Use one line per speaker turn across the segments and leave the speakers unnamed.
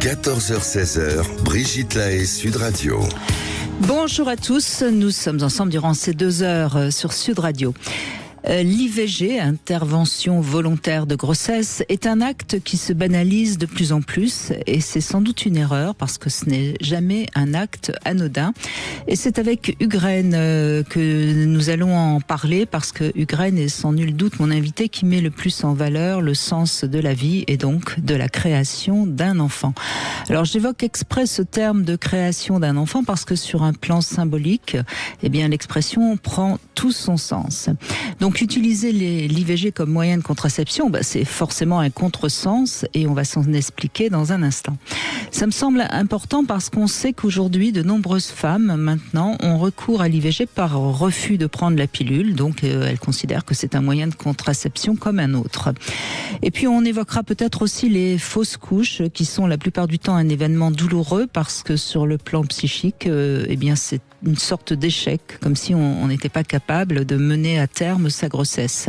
14h-16h, Brigitte Lahaie, Sud Radio.
Bonjour à tous, nous sommes ensemble durant ces 2 heures sur Sud Radio. L'IVG, intervention volontaire de grossesse, est un acte qui se banalise de plus en plus et c'est sans doute une erreur parce que ce n'est jamais un acte anodin. Et c'est avec Hugues que nous allons en parler parce que Hugues est sans nul doute mon invité qui met le plus en valeur le sens de la vie et donc de la création d'un enfant. Alors j'évoque exprès ce terme de création d'un enfant parce que sur un plan symbolique, eh bien l'expression prend tout son sens. Donc utiliser l'IVG comme moyen de contraception, c'est forcément un contresens et on va s'en expliquer dans un instant. Ça me semble important parce qu'on sait qu'aujourd'hui de nombreuses femmes maintenant ont recours à l'IVG par refus de prendre la pilule, donc elles considèrent que c'est un moyen de contraception comme un autre. Et puis on évoquera peut-être aussi les fausses couches qui sont la plupart du temps un événement douloureux parce que sur le plan psychique, eh bien c'est une sorte d'échec, comme si on n'était pas capable de mener à terme sa grossesse.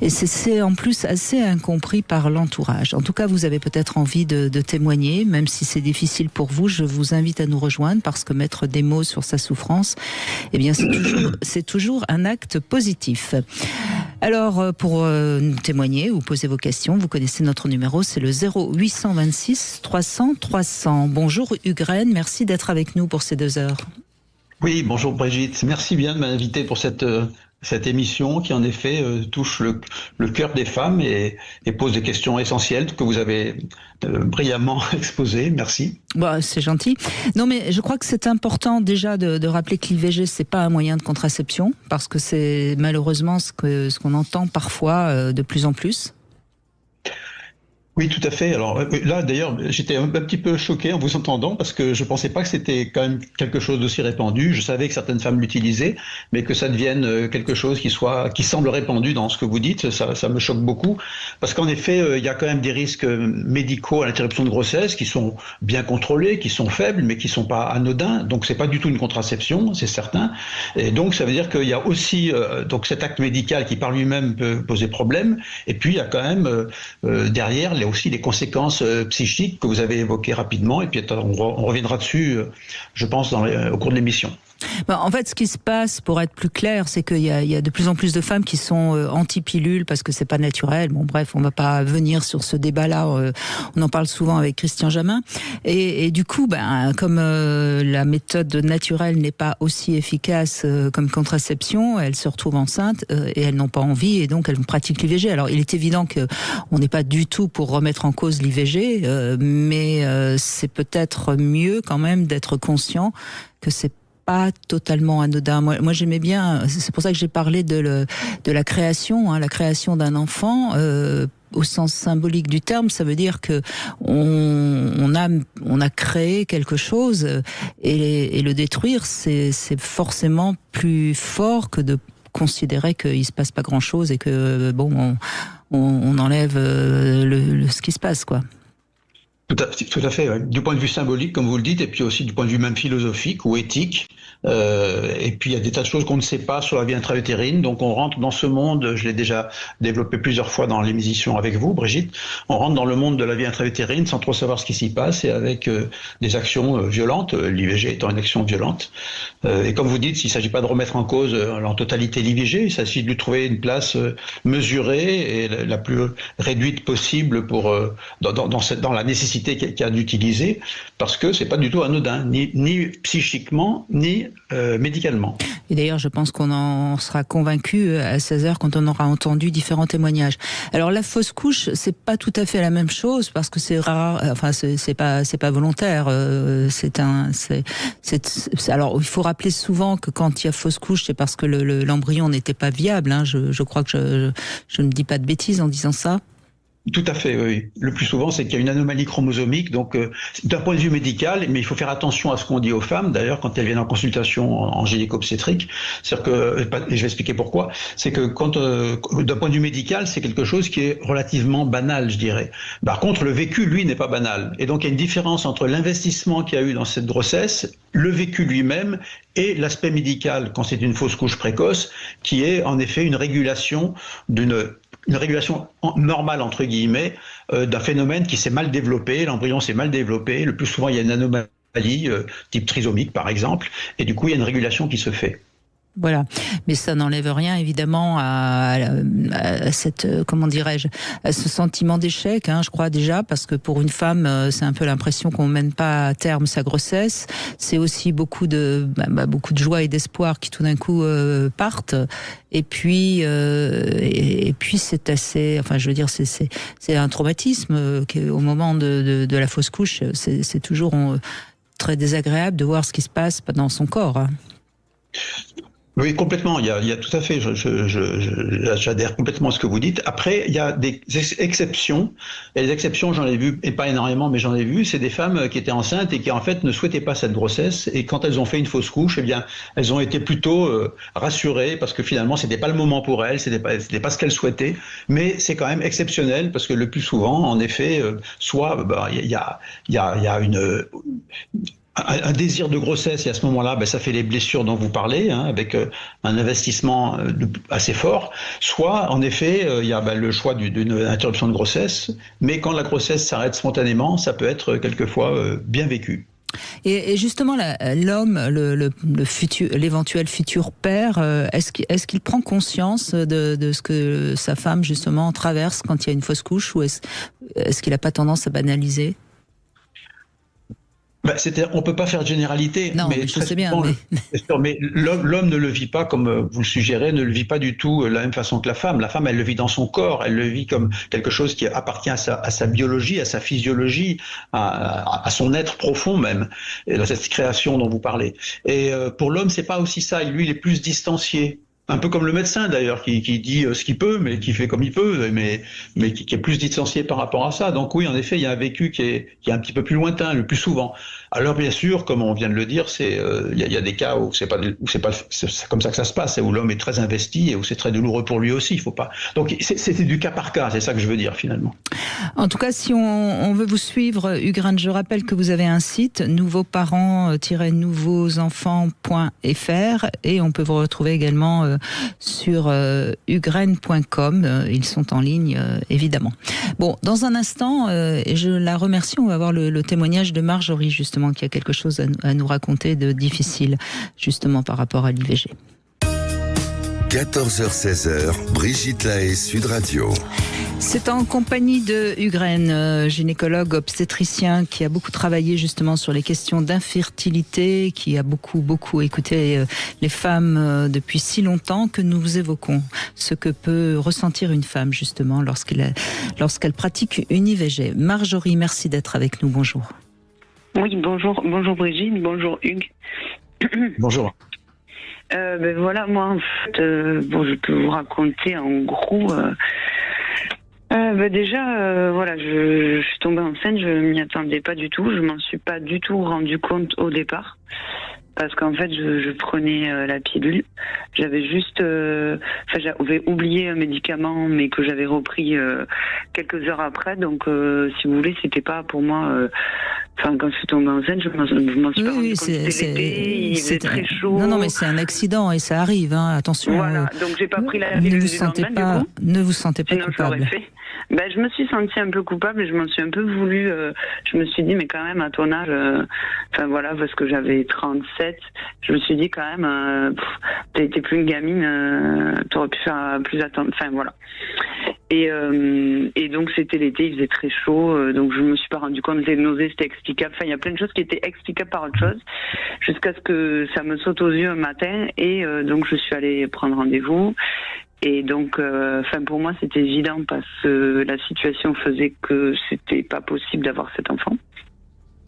Et c'est en plus assez incompris par l'entourage. En tout cas, vous avez peut-être envie de témoigner, même si c'est difficile pour vous, je vous invite à nous rejoindre parce que mettre des mots sur sa souffrance, eh bien c'est toujours un acte positif. Alors, pour nous témoigner ou poser vos questions, vous connaissez notre numéro, c'est le 0826 300 300. Bonjour Hugues, merci d'être avec nous pour ces 2 heures.
Oui, bonjour Brigitte. Merci bien de m'inviter pour cette émission qui en effet touche le cœur des femmes et pose des questions essentielles que vous avez brillamment exposées. Merci.
C'est gentil. Non, mais je crois que c'est important déjà de rappeler que l'IVG c'est pas un moyen de contraception parce que c'est malheureusement ce qu'on entend parfois de plus en plus.
Oui, tout à fait. Alors là, d'ailleurs, j'étais un petit peu choqué en vous entendant parce que je pensais pas que c'était quand même quelque chose d'aussi répandu. Je savais que certaines femmes l'utilisaient, mais que ça devienne quelque chose qui semble répandu dans ce que vous dites, ça me choque beaucoup. Parce qu'en effet, il y a quand même des risques médicaux à l'interruption de grossesse qui sont bien contrôlés, qui sont faibles, mais qui sont pas anodins. Donc c'est pas du tout une contraception, c'est certain. Et donc ça veut dire qu'il y a aussi donc cet acte médical qui par lui-même peut poser problème. Et puis il y a quand même derrière aussi les conséquences psychiques que vous avez évoquées rapidement, et puis on reviendra dessus, je pense, au cours de l'émission.
En fait, ce qui se passe, pour être plus clair, c'est qu'il y a de plus en plus de femmes qui sont anti-pilules parce que c'est pas naturel. Bon, bref, on va pas venir sur ce débat-là. On en parle souvent avec Christian Jamin. Et du coup, comme la méthode naturelle n'est pas aussi efficace comme contraception, elles se retrouvent enceintes et elles n'ont pas envie et donc elles pratiquent l'IVG. Alors, il est évident que on n'est pas du tout pour remettre en cause l'IVG, mais c'est peut-être mieux quand même d'être conscient que c'est pas totalement anodin. Moi j'aimais bien, c'est pour ça que j'ai parlé de la création, la création d'un enfant, au sens symbolique du terme, ça veut dire que on a créé quelque chose et le détruire, c'est forcément plus fort que de considérer qu'il se passe pas grand chose et que on enlève ce qui se passe, quoi.
Tout à fait, ouais. Du point de vue symbolique, comme vous le dites, et puis aussi du point de vue même philosophique ou éthique. Et puis il y a des tas de choses qu'on ne sait pas sur la vie intra-utérine. Donc on rentre dans ce monde, je l'ai déjà développé plusieurs fois dans l'émission avec vous, Brigitte. On rentre dans le monde de la vie intra-utérine sans trop savoir ce qui s'y passe et avec des actions violentes, l'IVG étant une action violente. Et comme vous dites, il ne s'agit pas de remettre en cause en totalité l'IVG, il s'agit de lui trouver une place mesurée et la plus réduite possible pour dans la nécessité qu'il y a d'utiliser, parce que c'est pas du tout anodin, ni psychiquement, ni médicalement.
Et d'ailleurs, je pense qu'on en sera convaincu à 16h quand on aura entendu différents témoignages. Alors la fausse couche, c'est pas tout à fait la même chose parce que c'est rare, enfin c'est pas volontaire. Alors il faut rappeler souvent que quand il y a fausse couche, c'est parce que l'embryon n'était pas viable. Je crois que je ne dis pas de bêtises en disant ça.
Tout à fait, oui. Le plus souvent, c'est qu'il y a une anomalie chromosomique. Donc, d'un point de vue médical, mais il faut faire attention à ce qu'on dit aux femmes, d'ailleurs, quand elles viennent en consultation en gynéco-obstétrique. C'est-à-dire que, et je vais expliquer pourquoi, c'est que quand, d'un point de vue médical, c'est quelque chose qui est relativement banal, je dirais. Par contre, le vécu, lui, n'est pas banal. Et donc, il y a une différence entre l'investissement qu'il y a eu dans cette grossesse, le vécu lui-même, et l'aspect médical, quand c'est une fausse couche précoce, qui est en effet une régulation d'une une régulation normale, entre guillemets, d'un phénomène qui s'est mal développé, l'embryon s'est mal développé, le plus souvent il y a une anomalie, type trisomique par exemple, et du coup il y a une régulation qui se fait.
Voilà, mais ça n'enlève rien évidemment à cette, comment dirais-je, à ce sentiment d'échec, je crois déjà, parce que pour une femme, c'est un peu l'impression qu'on mène pas à terme sa grossesse. C'est aussi beaucoup de joie et d'espoir qui tout d'un coup partent. Et puis c'est assez, enfin je veux dire, c'est un traumatisme au moment de la fausse couche. C'est toujours très désagréable de voir ce qui se passe dans son corps.
Oui, complètement. Il y a tout à fait. J'adhère complètement à ce que vous dites. Après, il y a des exceptions. Et les exceptions, j'en ai vu, et pas énormément, mais j'en ai vu. C'est des femmes qui étaient enceintes et qui en fait ne souhaitaient pas cette grossesse. Et quand elles ont fait une fausse couche, eh bien, elles ont été plutôt rassurées parce que finalement, c'était pas le moment pour elles, c'était pas ce qu'elles souhaitaient. Mais c'est quand même exceptionnel parce que le plus souvent, en effet, soit il y a un désir de grossesse, et à ce moment-là, ça fait les blessures dont vous parlez, avec un investissement assez fort. Soit, en effet, il y a le choix d'une interruption de grossesse, mais quand la grossesse s'arrête spontanément, ça peut être quelquefois bien vécu.
Et justement, l'homme, l'éventuel futur père, est-ce qu'il prend conscience de ce que sa femme, justement, traverse quand il y a une fausse couche, ou est-ce qu'il n'a pas tendance à banaliser ?
On peut pas faire de généralité,
non, mais je sais bien.
Mais l'homme ne le vit pas comme vous le suggérez, ne le vit pas du tout de la même façon que la femme. La femme, elle le vit dans son corps, elle le vit comme quelque chose qui appartient à sa biologie, à sa physiologie, à son être profond même, et cette création dont vous parlez. Et pour l'homme, c'est pas aussi ça. Lui, il est plus distancié. Un peu comme le médecin d'ailleurs, qui dit ce qu'il peut, mais qui fait comme il peut, mais qui est plus distancié par rapport à ça. Donc oui, en effet, il y a un vécu qui est un petit peu plus lointain, le plus souvent. Alors bien sûr, comme on vient de le dire, il y a des cas où c'est comme ça que ça se passe, et où l'homme est très investi et où c'est très douloureux pour lui aussi. Il faut pas. Donc c'est du cas par cas, c'est ça que je veux dire finalement.
En tout cas, si on veut vous suivre, Ugraine, je rappelle que vous avez un site, nouveauparents-nouveausenfants.fr, et on peut vous retrouver également sur ugraine.com. Ils sont en ligne, évidemment. Bon, dans un instant, et je la remercie, on va voir le témoignage de Marjorie, justement, qui a quelque chose à nous raconter de difficile, justement, par rapport à l'IVG.
14h-16h, Brigitte Lahaie, Sud Radio.
C'est en compagnie de Ugraine, gynécologue obstétricien qui a beaucoup travaillé justement sur les questions d'infertilité, qui a beaucoup écouté les femmes depuis si longtemps, que nous évoquons ce que peut ressentir une femme justement lorsqu'elle pratique une IVG. Marjorie, merci d'être avec nous. Bonjour.
Oui, bonjour Brigitte, bonjour Hugues.
Bonjour.
Voilà, moi en fait, je peux vous raconter en gros. Voilà, je suis tombée enceinte, je m'y attendais pas du tout, je m'en suis pas du tout rendu compte au départ, parce qu'en fait je prenais la pilule, j'avais juste, j'avais oublié un médicament mais que j'avais repris quelques heures après, donc si vous voulez c'était pas pour moi. Quand je suis tombée enceinte, je m'en suis pas rendu compte. C'était l'été, il faisait très chaud.
Non, mais c'est un accident et ça arrive, attention.
Voilà, donc j'ai pas pris la pilule du lendemain, du coup.
Ne vous sentez pas
sinon,
coupable.
Je l'aurais fait. Je me suis sentie un peu coupable et je m'en suis un peu voulu. Je me suis dit, mais quand même, à ton âge, parce que j'avais 37, je me suis dit quand même, t'étais plus une gamine, t'aurais pu faire plus attention. Voilà. Et donc c'était l'été, il faisait très chaud, donc je me suis pas rendu compte des nausées, c'était explicable. Il y a plein de choses qui étaient explicables par autre chose, jusqu'à ce que ça me saute aux yeux un matin, et donc je suis allée prendre rendez-vous. Et donc, pour moi, c'était évident parce que la situation faisait que c'était pas possible d'avoir cet enfant.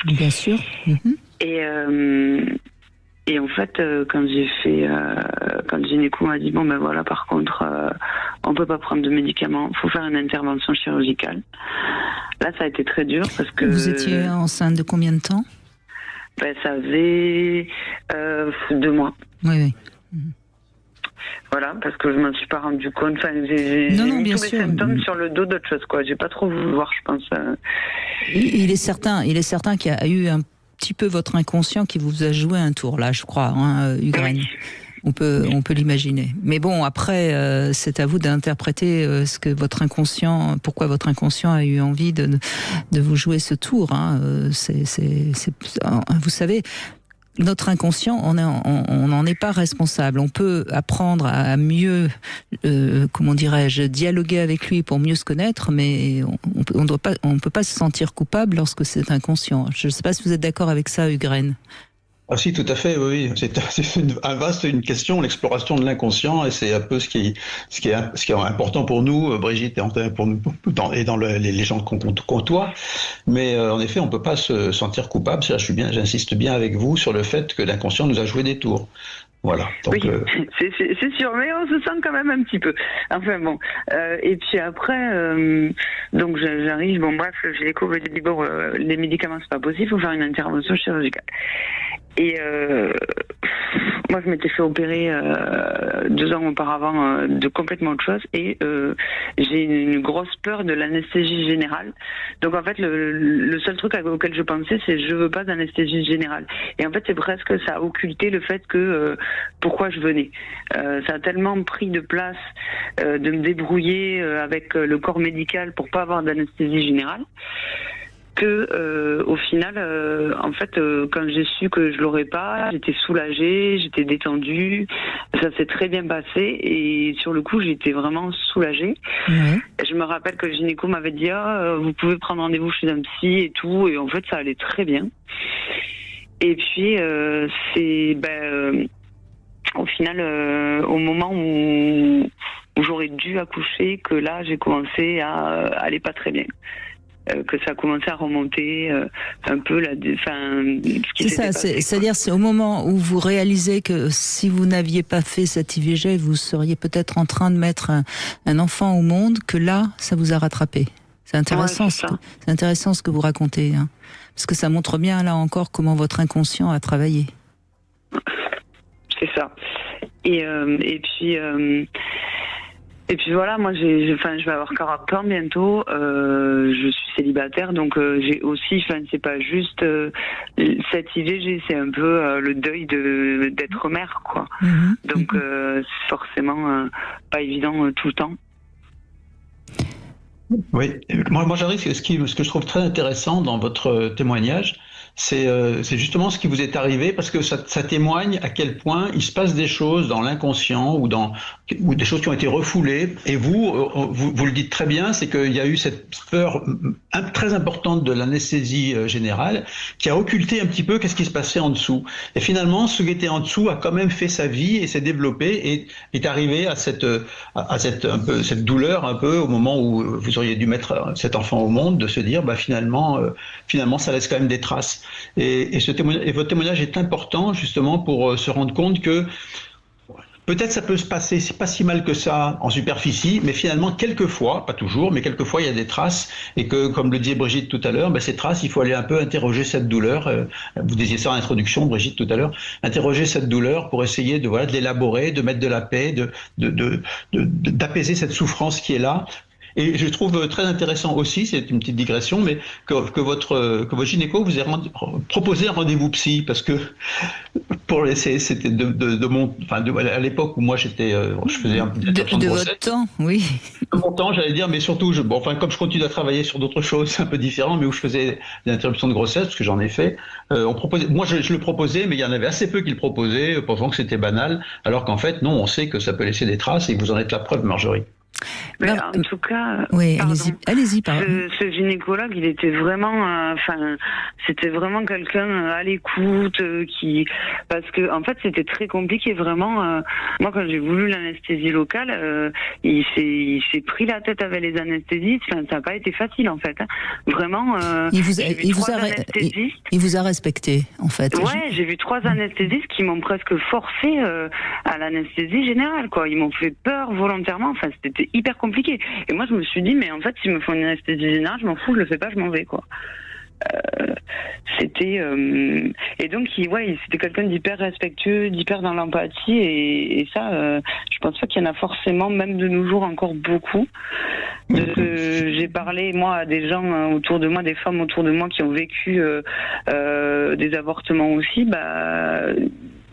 Bien sûr. Mm-hmm.
Et en fait, quand le gynéco m'a dit par contre, on peut pas prendre de médicaments, faut faire une intervention chirurgicale. Là, ça a été très dur parce que.
Vous étiez enceinte de combien de temps ?
Ça faisait 2 mois.
Oui.
Mm-hmm. Voilà, parce que je m'en suis pas rendu compte. J'ai mis tous les symptômes sur le dos d'autre chose, quoi. J'ai pas trop voulu voir, je pense.
Il est certain qu'il y a eu un petit peu votre inconscient qui vous a joué un tour, là, je crois, Ugraine. On peut l'imaginer. Mais bon, après, c'est à vous d'interpréter pourquoi votre inconscient a eu envie de vous jouer ce tour. Hein. Vous savez, notre inconscient, on n'en est pas responsable. On peut apprendre à mieux, dialoguer avec lui pour mieux se connaître, mais on ne peut pas se sentir coupable lorsque c'est inconscient. Je ne sais pas si vous êtes d'accord avec ça, Hugren.
Ah si, tout à fait, oui. C'est une question, l'exploration de l'inconscient, et c'est un peu ce qui est important pour nous, Brigitte, et pour nous, et dans les gens qu'on côtoie. Mais en effet, on peut pas se sentir coupable. J'insiste bien avec vous sur le fait que l'inconscient nous a joué des tours. Voilà. Donc,
oui, c'est sûr, mais on se sent quand même un petit peu. Enfin bon. Et puis après, donc j'arrive, j'ai les cours, je dis les médicaments c'est pas possible, il faut faire une intervention chirurgicale. Et moi je m'étais fait opérer 2 ans auparavant de complètement autre chose, et j'ai une grosse peur de l'anesthésie générale. Donc en fait le seul truc auquel je pensais, c'est je veux pas d'anesthésie générale. Et en fait c'est presque ça a occulté le fait que pourquoi je venais. Ça a tellement pris de place de me débrouiller avec le corps médical pour pas avoir d'anesthésie générale, que au final, en fait, quand j'ai su que je l'aurais pas, j'étais soulagée, j'étais détendue, ça s'est très bien passé, et sur le coup, j'étais vraiment soulagée. Je me rappelle que le gynéco m'avait dit vous pouvez prendre rendez-vous chez un psy et tout, et en fait, ça allait très bien. Et puis au final, au moment où j'aurais dû accoucher, que là, j'ai commencé à aller pas très bien. Que ça a commencé à remonter un peu ce qui s'était passé.
C'est-à-dire c'est au moment où vous réalisez que si vous n'aviez pas fait cette IVG, vous seriez peut-être en train de mettre un enfant au monde, que là, ça vous a rattrapé. C'est intéressant, c'est intéressant ce que vous racontez, hein, parce que ça montre bien là encore comment votre inconscient a travaillé.
C'est ça. Et puis voilà, moi je vais avoir 40 ans bientôt, je suis célibataire, donc j'ai aussi, c'est pas juste cette IVG, c'est un peu le deuil d'être mère, quoi. Donc c'est forcément pas évident tout le temps.
Oui, moi j'arrive, ce que je trouve très intéressant dans votre témoignage, c'est justement ce qui vous est arrivé, parce que ça témoigne à quel point il se passe des choses dans l'inconscient ou des choses qui ont été refoulées. Et vous le dites très bien, c'est qu'il y a eu cette peur très importante de l'anesthésie générale qui a occulté un petit peu qu'est-ce qui se passait en dessous. Et finalement, ce qui était en dessous a quand même fait sa vie et s'est développé et est arrivé à cette douleur un peu au moment où vous auriez dû mettre cet enfant au monde, de se dire finalement ça laisse quand même des traces. Et votre témoignage est important justement pour se rendre compte que peut-être ça peut se passer, c'est pas si mal que ça en superficie, mais finalement quelquefois, pas toujours, mais quelquefois il y a des traces, et que comme le disait Brigitte tout à l'heure, ces traces, il faut aller un peu interroger cette douleur. Vous disiez ça en introduction, Brigitte, tout à l'heure, interroger cette douleur pour essayer de l'élaborer, de mettre de la paix, d'apaiser cette souffrance qui est là. Et je trouve très intéressant aussi, c'est une petite digression, mais que votre gynéco vous ait proposé un rendez-vous psy, parce que c'était à l'époque où moi je faisais un peu
de votre temps, oui.
De mon temps, j'allais dire, mais surtout, comme je continue à travailler sur d'autres choses un peu différentes, mais où je faisais des interruptions de grossesse, parce que j'en ai fait, moi je le proposais, mais il y en avait assez peu qui le proposaient, pensant que c'était banal, alors qu'en fait, non, on sait que ça peut laisser des traces, et vous en êtes la preuve, Marjorie.
Mais en tout cas,
oui, allez-y, pardon.
Ce gynécologue, il était vraiment, c'était vraiment quelqu'un à l'écoute, parce que en fait, c'était très compliqué, vraiment. Moi, quand j'ai voulu l'anesthésie locale, il s'est pris la tête avec les anesthésistes. Ça n'a pas été facile, en fait. Hein. Vraiment.
Il vous a respecté, en fait.
Ouais, j'ai vu 3 anesthésistes qui m'ont presque forcé à l'anesthésie générale, quoi. Ils m'ont fait peur volontairement. Enfin, c'était hyper compliqué. Et moi, je me suis dit, mais en fait, s'ils me font une anesthésie générale, je m'en fous, je le fais pas, je m'en vais, quoi. C'était et donc c'était quelqu'un d'hyper respectueux, d'hyper dans l'empathie, et ça, je pense pas qu'il y en a forcément, même de nos jours, encore beaucoup. J'ai parlé moi à des gens autour de moi, des femmes autour de moi qui ont vécu des avortements aussi,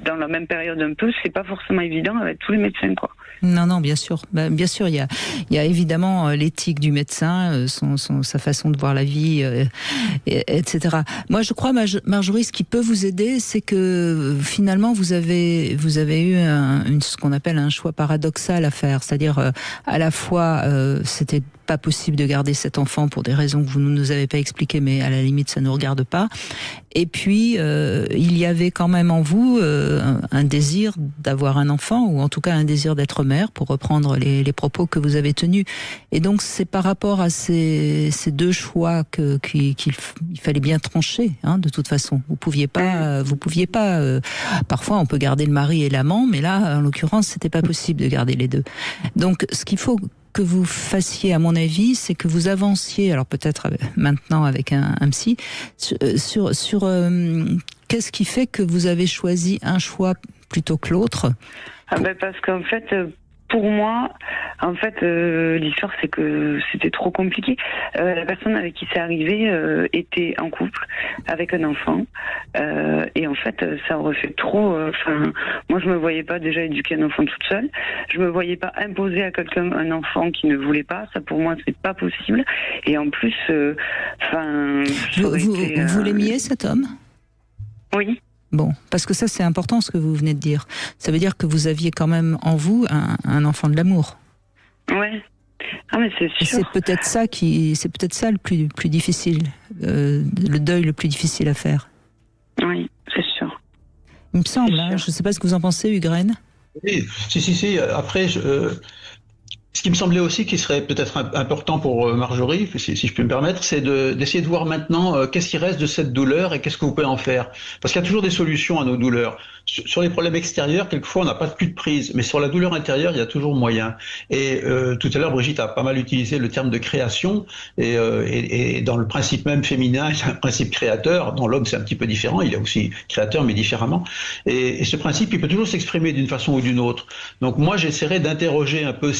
dans la même période un peu, c'est pas forcément évident avec tous les médecins, quoi.
Non, bien sûr. Bien sûr, il y a évidemment l'éthique du médecin, sa façon de voir la vie, etc. Moi, je crois, Marjorie, ce qui peut vous aider, c'est que finalement, vous avez eu ce qu'on appelle un choix paradoxal à faire. C'est-à-dire, à la fois, c'était pas possible de garder cet enfant pour des raisons que vous ne nous avez pas expliquées, mais à la limite, ça ne nous regarde pas. Et puis, il y avait quand même en vous un désir d'avoir un enfant, ou en tout cas un désir d'être mère, pour reprendre les propos que vous avez tenus. Et donc, c'est par rapport à ces deux choix qu'il fallait bien trancher, hein, de toute façon. Vous pouviez pas. Parfois, on peut garder le mari et l'amant, mais là, en l'occurrence, c'était pas possible de garder les deux. Donc, ce qu'il faut que vous fassiez, à mon avis, c'est que vous avanciez, alors peut-être maintenant avec un psy, sur qu'est-ce qui fait que vous avez choisi un choix plutôt que l'autre?
Parce qu'en fait, pour moi, l'histoire, c'est que c'était trop compliqué. La personne avec qui c'est arrivé était en couple avec un enfant, et en fait, ça aurait fait trop. Moi, je me voyais pas déjà éduquer un enfant toute seule. Je me voyais pas imposer à quelqu'un un enfant qui ne voulait pas. Ça, pour moi, c'est pas possible. Et en plus,
vous l'aimiez, cet homme?
Oui.
Bon, parce que ça, c'est important ce que vous venez de dire. Ça veut dire que vous aviez quand même en vous un enfant de l'amour.
Ouais. Ah, mais c'est sûr.
C'est peut-être ça le plus difficile, le deuil le plus difficile à faire.
Oui, c'est sûr.
Il me semble, hein, je ne sais pas ce que vous en pensez, Hugues.
Oui, si. Après, ce qui me semblait aussi qui serait peut-être important pour Marjorie, si je peux me permettre, c'est d'essayer de voir maintenant qu'est-ce qui reste de cette douleur et qu'est-ce que vous pouvez en faire. Parce qu'il y a toujours des solutions à nos douleurs. Sur les problèmes extérieurs, quelquefois, on n'a pas plus de prise. Mais sur la douleur intérieure, il y a toujours moyen. Et tout à l'heure, Brigitte a pas mal utilisé le terme de création. Et dans le principe même féminin, il y a un principe créateur. Dans l'homme, c'est un petit peu différent. Il est aussi créateur, mais différemment. Et ce principe, il peut toujours s'exprimer d'une façon ou d'une autre. Donc moi, j'essaierai d'interroger un peu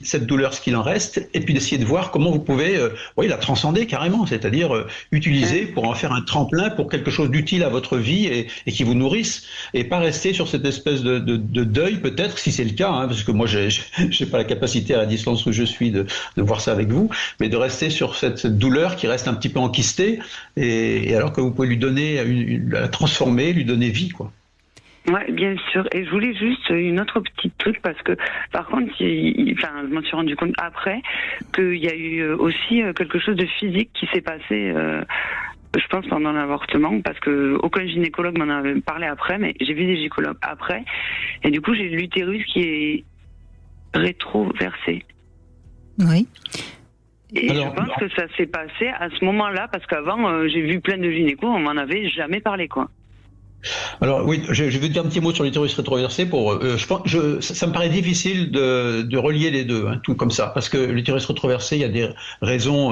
cette douleur, ce qu'il en reste, et puis d'essayer de voir comment vous pouvez la transcender carrément, c'est-à-dire utiliser pour en faire un tremplin pour quelque chose d'utile à votre vie et qui vous nourrisse, et pas rester sur cette espèce de deuil, peut-être, si c'est le cas, hein, parce que moi j'ai pas la capacité à la distance où je suis de voir ça avec vous, mais de rester sur cette douleur qui reste un petit peu enquistée, et alors que vous pouvez lui donner, la transformer, lui donner vie, quoi.
Ouais, bien sûr. Et je voulais juste une autre petite truc parce que, par contre, je m'en suis rendu compte après qu'il y a eu aussi quelque chose de physique qui s'est passé. Je pense pendant l'avortement, parce que aucun gynécologue m'en avait parlé après, mais j'ai vu des gynécologues après, et du coup j'ai l'utérus qui est rétroversé.
Oui.
Et alors, je pense que ça s'est passé à ce moment-là, parce qu'avant j'ai vu plein de gynécos, on m'en avait jamais parlé, quoi.
Alors oui, je vais dire un petit mot sur l'utérus rétroversé. Ça me paraît difficile de relier les deux, hein, tout comme ça, parce que l'utérus rétroversé, il y a des raisons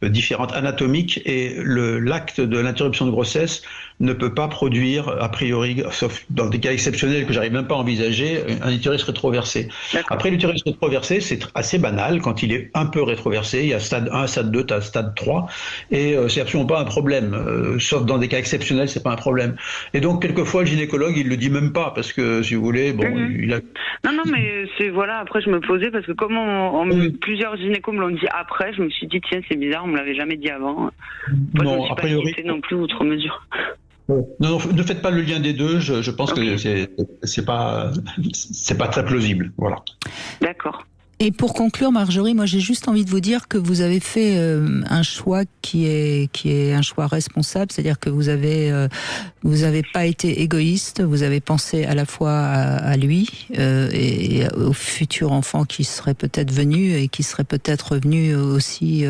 différentes anatomiques, et l'acte de l'interruption de grossesse ne peut pas produire, a priori, sauf dans des cas exceptionnels que j'arrive même pas à envisager, un utérus rétroversé. Après, l'utérus rétroversé, c'est assez banal quand il est un peu rétroversé. Il y a stade 1, stade 2, stade 3, et c'est absolument pas un problème, sauf dans des cas exceptionnels, c'est pas un problème. Et donc, quelquefois, le gynécologue, il le dit même pas, parce que, si vous voulez, il a...
Non, mais après, je me posais, parce que comme plusieurs gynécos me l'ont dit après, je me suis dit, tiens, c'est bizarre, on me l'avait jamais dit avant. Non, a priori... Pas non plus outre mesure.
Non, ne faites pas le lien des deux, je pense que c'est pas très plausible, voilà.
D'accord.
Et pour conclure, Marjorie, moi j'ai juste envie de vous dire que vous avez fait un choix qui est un choix responsable, c'est-à-dire que vous avez pas été égoïste, vous avez pensé à la fois à lui et au futur enfant qui serait peut-être venu et qui serait peut-être venu aussi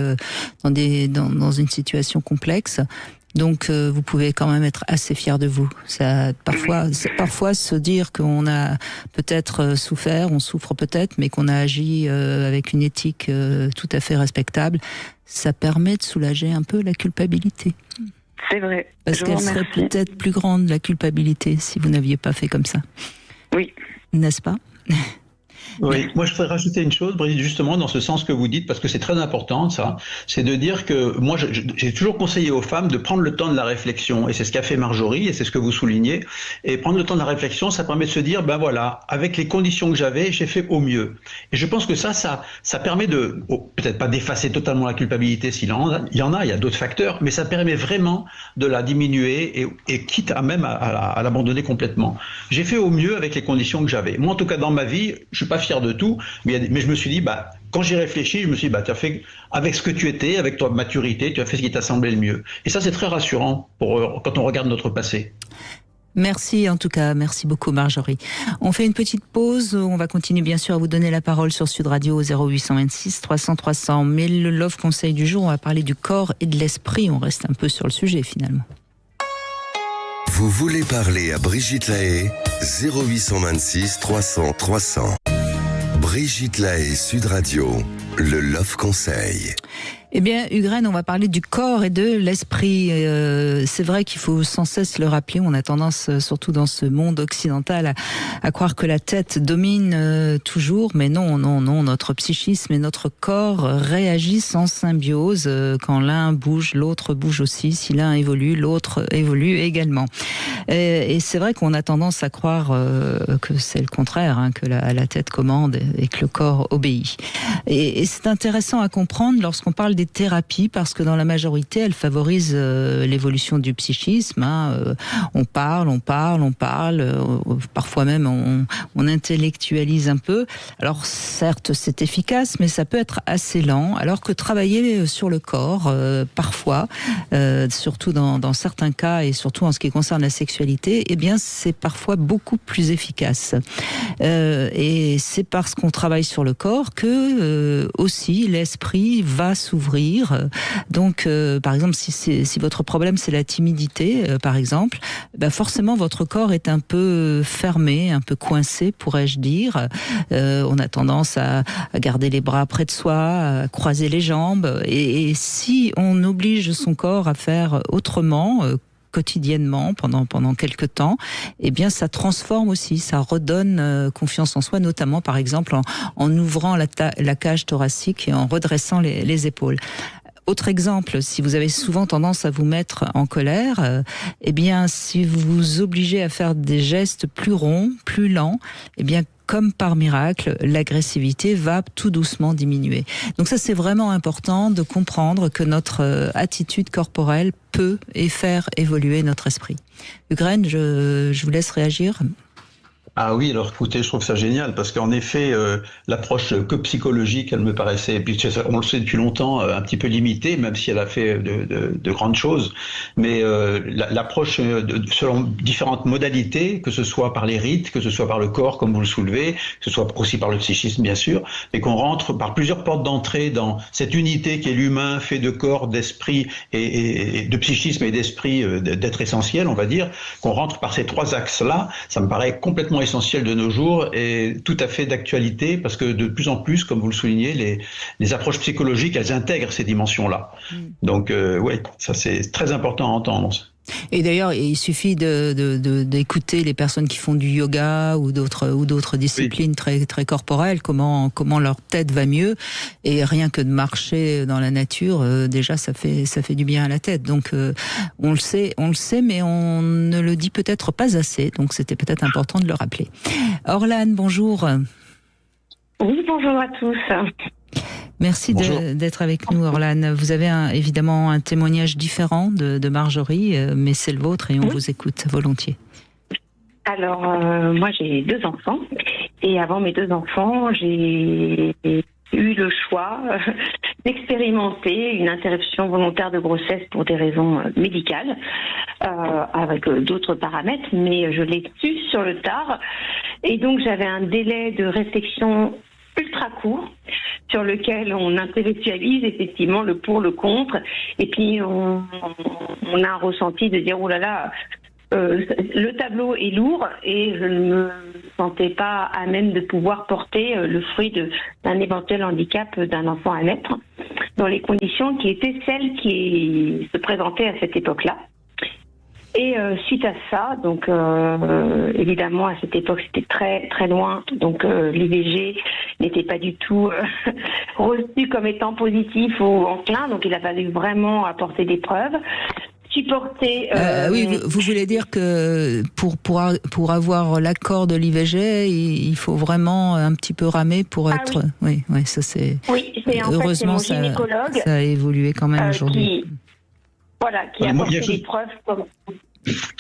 dans une situation complexe. Donc, vous pouvez quand même être assez fier de vous. Parfois se dire qu'on a peut-être souffert, on souffre peut-être, mais qu'on a agi avec une éthique tout à fait respectable, ça permet de soulager un peu la culpabilité.
C'est vrai.
Parce qu'elle serait peut-être plus grande, la culpabilité, si vous n'aviez pas fait comme ça.
Oui.
N'est-ce pas ?
Oui, moi je voudrais rajouter une chose, Brigitte, justement dans ce sens que vous dites, parce que c'est très important ça, c'est de dire que moi j'ai toujours conseillé aux femmes de prendre le temps de la réflexion, et c'est ce qu'a fait Marjorie, et c'est ce que vous soulignez, et prendre le temps de la réflexion, ça permet de se dire, ben voilà, avec les conditions que j'avais, j'ai fait au mieux. Et je pense que ça permet de, peut-être pas d'effacer totalement la culpabilité s'il y en a, il y a d'autres facteurs, mais ça permet vraiment de la diminuer, et quitte à même à l'abandonner complètement. J'ai fait au mieux avec les conditions que j'avais. Moi en tout cas dans ma vie, je suis pas fier de tout, mais je me suis dit, quand j'y réfléchis, je me suis dit, tu as fait avec ce que tu étais, avec ta maturité, tu as fait ce qui t'a semblé le mieux. Et ça, c'est très rassurant quand on regarde notre passé.
Merci en tout cas, merci beaucoup Marjorie. On fait une petite pause, on va continuer bien sûr à vous donner la parole sur Sud Radio au 0826 300 300. Mais le Love Conseil du jour, on va parler du corps et de l'esprit, on reste un peu sur le sujet finalement.
Vous voulez parler à Brigitte Lahaie, 0826 300 300. Brigitte Lahaie, Sud Radio, le Love Conseil.
Eh bien, Hugraine, on va parler du corps et de l'esprit. C'est vrai qu'il faut sans cesse le rappeler. On a tendance, surtout dans ce monde occidental, à croire que la tête domine toujours. Mais non, notre psychisme et notre corps réagissent en symbiose. Quand l'un bouge, l'autre bouge aussi. Si l'un évolue, l'autre évolue également. Et c'est vrai qu'on a tendance à croire que c'est le contraire, hein, que la tête commande et que le corps obéit. Et c'est intéressant à comprendre lorsqu'on parle des thérapies, parce que dans la majorité, elles favorisent l'évolution du psychisme. Hein. On parle, parfois même on intellectualise un peu. Alors certes, c'est efficace, mais ça peut être assez lent, alors que travailler sur le corps, parfois, surtout dans certains cas, et surtout en ce qui concerne la sexualité, eh bien c'est parfois beaucoup plus efficace. Et c'est parce qu'on travaille sur le corps que aussi l'esprit va s'ouvrir. Donc, par exemple, si votre problème c'est la timidité, par exemple, forcément votre corps est un peu fermé, un peu coincé, pourrais-je dire. On a tendance à garder les bras près de soi, à croiser les jambes. Et si on oblige son corps à faire autrement, quotidiennement pendant quelques temps, eh bien ça transforme aussi, ça redonne confiance en soi, notamment par exemple en ouvrant la cage thoracique et en redressant les épaules. Autre exemple, si vous avez souvent tendance à vous mettre en colère, eh bien si vous vous obligez à faire des gestes plus ronds, plus lents, eh bien comme par miracle, l'agressivité va tout doucement diminuer. Donc ça, c'est vraiment important de comprendre que notre attitude corporelle peut et faire évoluer notre esprit. Hugraine, je vous laisse réagir.
Ah oui, alors écoutez, je trouve ça génial parce qu'en effet, l'approche que psychologique, elle me paraissait, et puis on le sait depuis longtemps, un petit peu limitée, même si elle a fait de grandes choses. Mais l'approche selon différentes modalités, que ce soit par les rites, que ce soit par le corps, comme vous le soulevez, que ce soit aussi par le psychisme, bien sûr, mais qu'on rentre par plusieurs portes d'entrée dans cette unité qui est l'humain, fait de corps, d'esprit et de psychisme et d'esprit, d'être essentiel, on va dire, qu'on rentre par ces trois axes-là, ça me paraît complètement essentiel de nos jours et tout à fait d'actualité parce que de plus en plus, comme vous le soulignez, les approches psychologiques, elles intègrent ces dimensions-là. Donc, oui, ça c'est très important à entendre.
Et d'ailleurs, il suffit d'écouter les personnes qui font du yoga ou d'autres disciplines très très corporelles, comment leur tête va mieux, et rien que de marcher dans la nature, déjà ça fait du bien à la tête. Donc on le sait, mais on ne le dit peut-être pas assez. Donc c'était peut-être important de le rappeler. Orlane, bonjour.
Oui, bonjour à tous.
Merci d'être avec nous, Orlane. Vous avez évidemment un témoignage différent de Marjorie, mais c'est le vôtre et on vous écoute volontiers.
Alors, moi j'ai 2 enfants et avant mes 2 enfants, j'ai eu le choix d'expérimenter une interruption volontaire de grossesse pour des raisons médicales, avec d'autres paramètres, mais je l'ai su sur le tard. Et donc j'avais un délai de réflexion ultra court sur lequel on intellectualise effectivement le pour, le contre, et puis on a un ressenti de dire oh là là, le tableau est lourd et je ne me sentais pas à même de pouvoir porter le fruit d'un éventuel handicap d'un enfant à naître dans les conditions qui étaient celles qui se présentaient à cette époque-là. Et suite à ça, donc évidemment à cette époque c'était très très loin, donc l'IVG n'était pas du tout reçu comme étant positif ou enclin, donc il a fallu vraiment apporter des preuves.
Oui, vous voulez dire que pour avoir l'accord de l'IVG, il faut vraiment un petit peu ramer pour être. Oui, ça c'est.
Oui, c'est en
heureusement
fait, c'est mon gynécologue
ça a évolué quand même aujourd'hui.
Qui a apporté des preuves comme.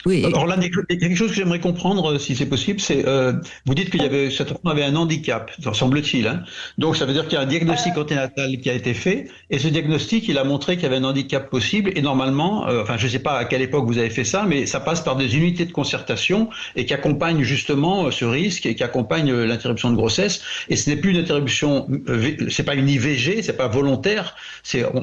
Oui. Alors là, il y a quelque chose que j'aimerais comprendre, si c'est possible, c'est vous dites qu'il y avait cette enfant avait un handicap, semble-t-il. Hein. Donc ça veut dire qu'il y a un diagnostic anténatal qui a été fait, et ce diagnostic, il a montré qu'il y avait un handicap possible, et normalement, enfin je ne sais pas à quelle époque vous avez fait ça, mais ça passe par des unités de concertation et qui accompagnent justement ce risque et qui accompagnent l'interruption de grossesse. Et ce n'est plus une interruption, c'est pas une IVG, c'est pas volontaire.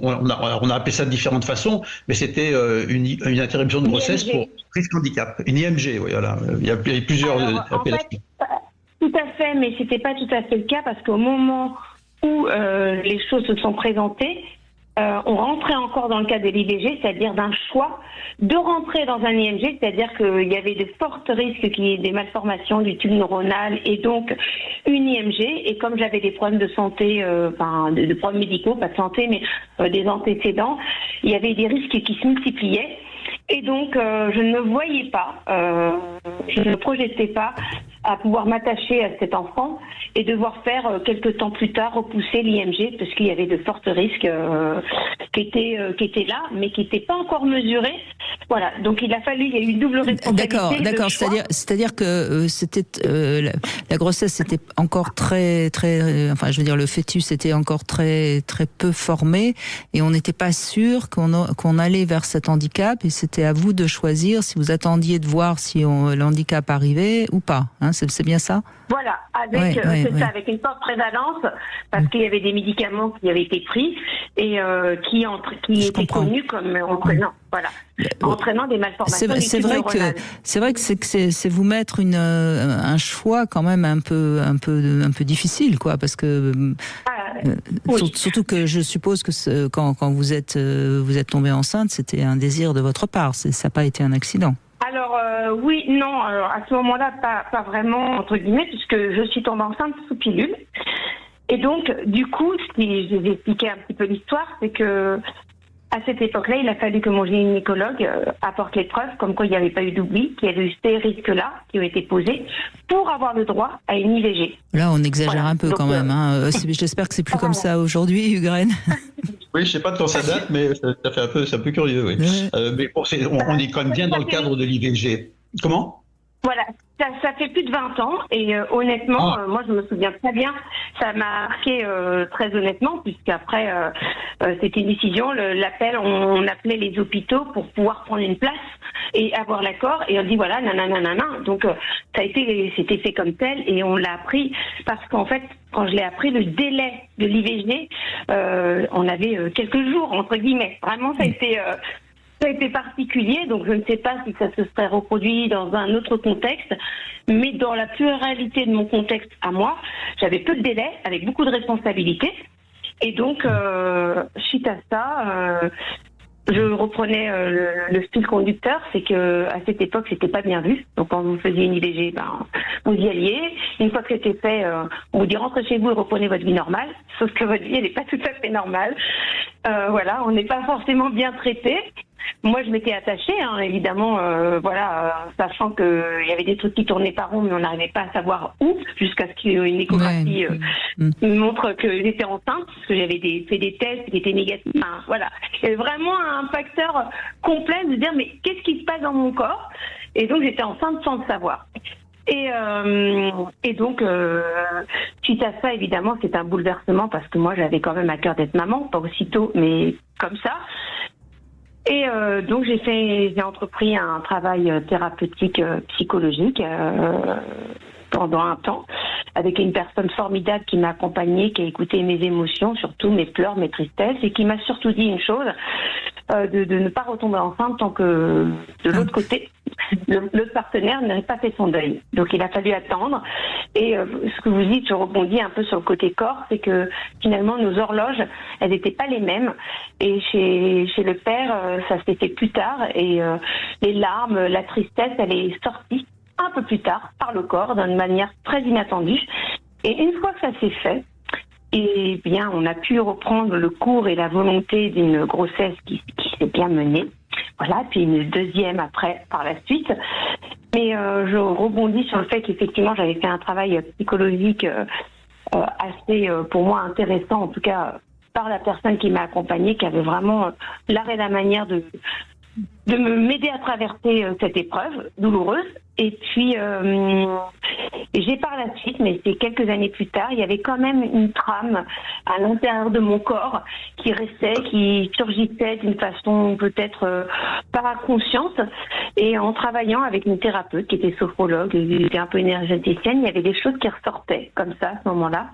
On a appelé ça de différentes façons, mais c'était une interruption de grossesse pour risque handicap, une IMG, oui, voilà. Il y a plusieurs appellations.
En fait, tout à fait, mais c'était pas tout à fait le cas parce qu'au moment où les choses se sont présentées, on rentrait encore dans le cas de l'IVG, c'est-à-dire d'un choix de rentrer dans un IMG, c'est-à-dire qu'il y avait de forts risques qu'il y ait des malformations du tube neuronal et donc une IMG. Et comme j'avais des problèmes de santé, de problèmes médicaux, pas de santé, mais des antécédents, il y avait des risques qui se multipliaient. Et donc, je ne me voyais pas, je ne me projetais pas à pouvoir m'attacher à cet enfant et devoir faire quelques temps plus tard repousser l'IMG parce qu'il y avait de forts risques qui étaient là, mais qui n'étaient pas encore mesurés. Voilà, donc il y a eu une double responsabilité.
D'accord. C'est-à-dire que c'était la grossesse était encore très, enfin, je veux dire, le fœtus était encore très, très peu formé et on n'était pas sûr qu'on allait vers cet handicap et c'était à vous de choisir si vous attendiez de voir si le handicap arrivait ou pas. Hein, c'est bien ça ?
Voilà, avec une forte prévalence, parce qu'il y avait des médicaments qui avaient été pris et qui étaient connus comme entraînant des malformations.
C'est vrai que c'est vous mettre un choix quand même un peu difficile, quoi, parce que surtout que je suppose que quand vous êtes tombée enceinte, c'était un désir de votre part, ça n'a pas été un accident.
Alors oui, non, alors, à ce moment-là, pas vraiment, entre guillemets, puisque je suis tombée enceinte sous pilule. Et donc, du coup, si je vais expliquer un petit peu l'histoire, c'est que à cette époque-là, il a fallu que mon gynécologue apporte les preuves, comme quoi il n'y avait pas eu d'oubli, qu'il y avait eu ces risques-là qui ont été posés pour avoir le droit à une IVG.
Là, on exagère un peu quand même. Hein. J'espère que c'est plus comme ça aujourd'hui, Hugues-Reine.
Oui, je ne sais pas de quand ça date, mais ça fait c'est un peu curieux, oui. Mais on est quand même bien dans le cadre de l'IVG. Comment ?
Voilà, ça fait plus de 20 ans et honnêtement, moi je me souviens très bien, ça m'a marqué très honnêtement, puisqu'après c'était une décision, l'appel, on appelait les hôpitaux pour pouvoir prendre une place et avoir l'accord et on dit voilà, nanana, donc c'était fait comme tel et on l'a appris parce qu'en fait, quand je l'ai appris, le délai de l'IVG, on avait quelques jours, entre guillemets, vraiment ça a été particulier, donc je ne sais pas si ça se serait reproduit dans un autre contexte, mais dans la pluralité de mon contexte à moi, j'avais peu de délai, avec beaucoup de responsabilités, et donc suite à ça, je reprenais le fil conducteur, c'est que à cette époque c'était pas bien vu, donc quand vous faisiez une IVG, vous y alliez, une fois que c'était fait, on vous dit rentrez chez vous et reprenez votre vie normale, sauf que votre vie elle n'est pas tout à fait normale, on n'est pas forcément bien traité. Moi, je m'étais attachée, évidemment, sachant qu'il y avait des trucs qui tournaient par rond, mais on n'arrivait pas à savoir où, jusqu'à ce qu'une échographie me montre que j'étais enceinte, parce que j'avais fait des tests qui étaient négatifs. Il y avait vraiment un facteur complet de dire, mais qu'est-ce qui se passe dans mon corps ? Et donc, j'étais enceinte sans le savoir. Et donc, suite à ça, évidemment, c'est un bouleversement, parce que moi, j'avais quand même à cœur d'être maman, pas aussitôt, mais comme ça. Et donc j'ai entrepris un travail thérapeutique psychologique pendant un temps avec une personne formidable qui m'a accompagnée, qui a écouté mes émotions, surtout mes pleurs, mes tristesses, et qui m'a surtout dit une chose, de ne pas retomber enceinte tant que de l'autre côté, l'autre partenaire n'avait pas fait son deuil. Donc il a fallu attendre. Et ce que vous dites, je rebondis un peu sur le côté corps, c'est que finalement nos horloges, elles n'étaient pas les mêmes. Et chez le père, ça s'est fait plus tard. Et les larmes, la tristesse, elle est sortie un peu plus tard par le corps, d'une manière très inattendue. Et une fois que ça s'est fait, eh bien, on a pu reprendre le cours et la volonté d'une grossesse qui s'est bien menée. Voilà, puis une deuxième après, par la suite. Mais je rebondis sur le fait qu'effectivement, j'avais fait un travail psychologique assez, pour moi, intéressant, en tout cas, par la personne qui m'a accompagnée, qui avait vraiment l'art et la manière de m'aider à traverser cette épreuve douloureuse. Et puis, j'ai par la suite, mais c'est quelques années plus tard, il y avait quand même une trame à l'intérieur de mon corps qui restait, qui surgissait d'une façon peut-être pas consciente. Et en travaillant avec une thérapeute qui était sophrologue, qui était un peu énergéticienne, il y avait des choses qui ressortaient comme ça à ce moment-là.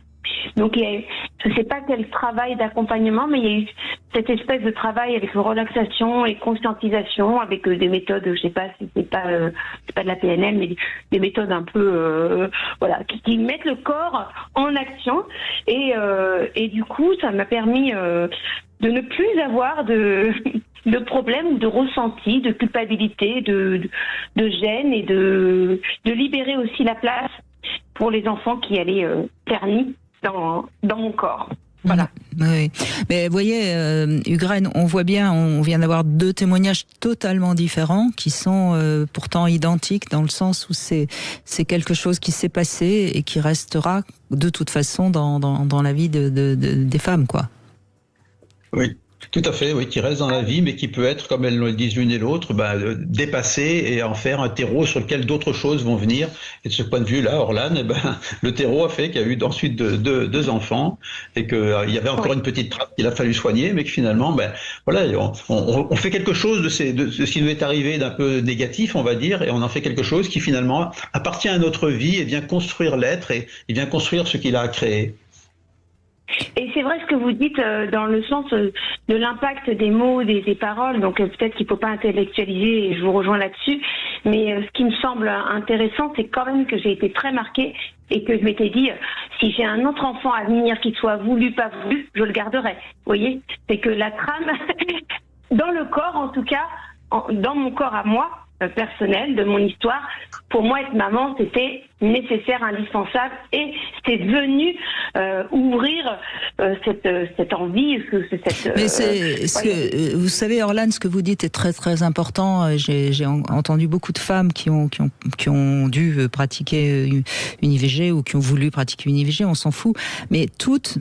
Donc, je ne sais pas quel travail d'accompagnement, mais il y a eu cette espèce de travail avec relaxation et conscientisation, avec des méthodes, je ne sais pas si c'est pas de la PNL, mais des méthodes un peu, voilà, qui mettent le corps en action. Et du coup, ça m'a permis de ne plus avoir de problèmes ou de ressentis, de culpabilité, de gêne, et de libérer aussi la place pour les enfants qui allaient ternis dans mon corps. Voilà.
Oui. Mais vous voyez, Ugraine, on voit bien, on vient d'avoir deux témoignages totalement différents qui sont pourtant identiques dans le sens où c'est quelque chose qui s'est passé et qui restera de toute façon dans la vie des femmes, quoi.
Oui. Tout à fait, oui, qui reste dans la vie, mais qui peut être, comme elles le disent l'une et l'autre, dépassé et en faire un terreau sur lequel d'autres choses vont venir. Et de ce point de vue-là, Orlane, le terreau a fait qu'il y a eu ensuite deux enfants et qu'il y avait encore une petite trappe qu'il a fallu soigner, mais que finalement, voilà, on fait quelque chose de ce qui nous est arrivé d'un peu négatif, on va dire, et on en fait quelque chose qui finalement appartient à notre vie et vient construire l'être et vient construire ce qu'il a créé.
Et c'est vrai ce que vous dites dans le sens de l'impact des mots, des paroles, donc peut-être qu'il ne faut pas intellectualiser et je vous rejoins là-dessus, mais ce qui me semble intéressant, c'est quand même que j'ai été très marquée et que je m'étais dit, si j'ai un autre enfant à venir, qu'il soit voulu, pas voulu, je le garderai. Vous voyez, c'est que la trame, dans le corps en tout cas, dans mon corps à moi, personnel, de mon histoire, pour moi être maman c'était nécessaire, indispensable, et c'est venu ouvrir cette envie, cette.
Mais vous savez, Orlane, ce que vous dites est très très important. J'ai entendu beaucoup de femmes qui ont dû pratiquer une IVG ou qui ont voulu pratiquer une IVG, on s'en fout, mais toutes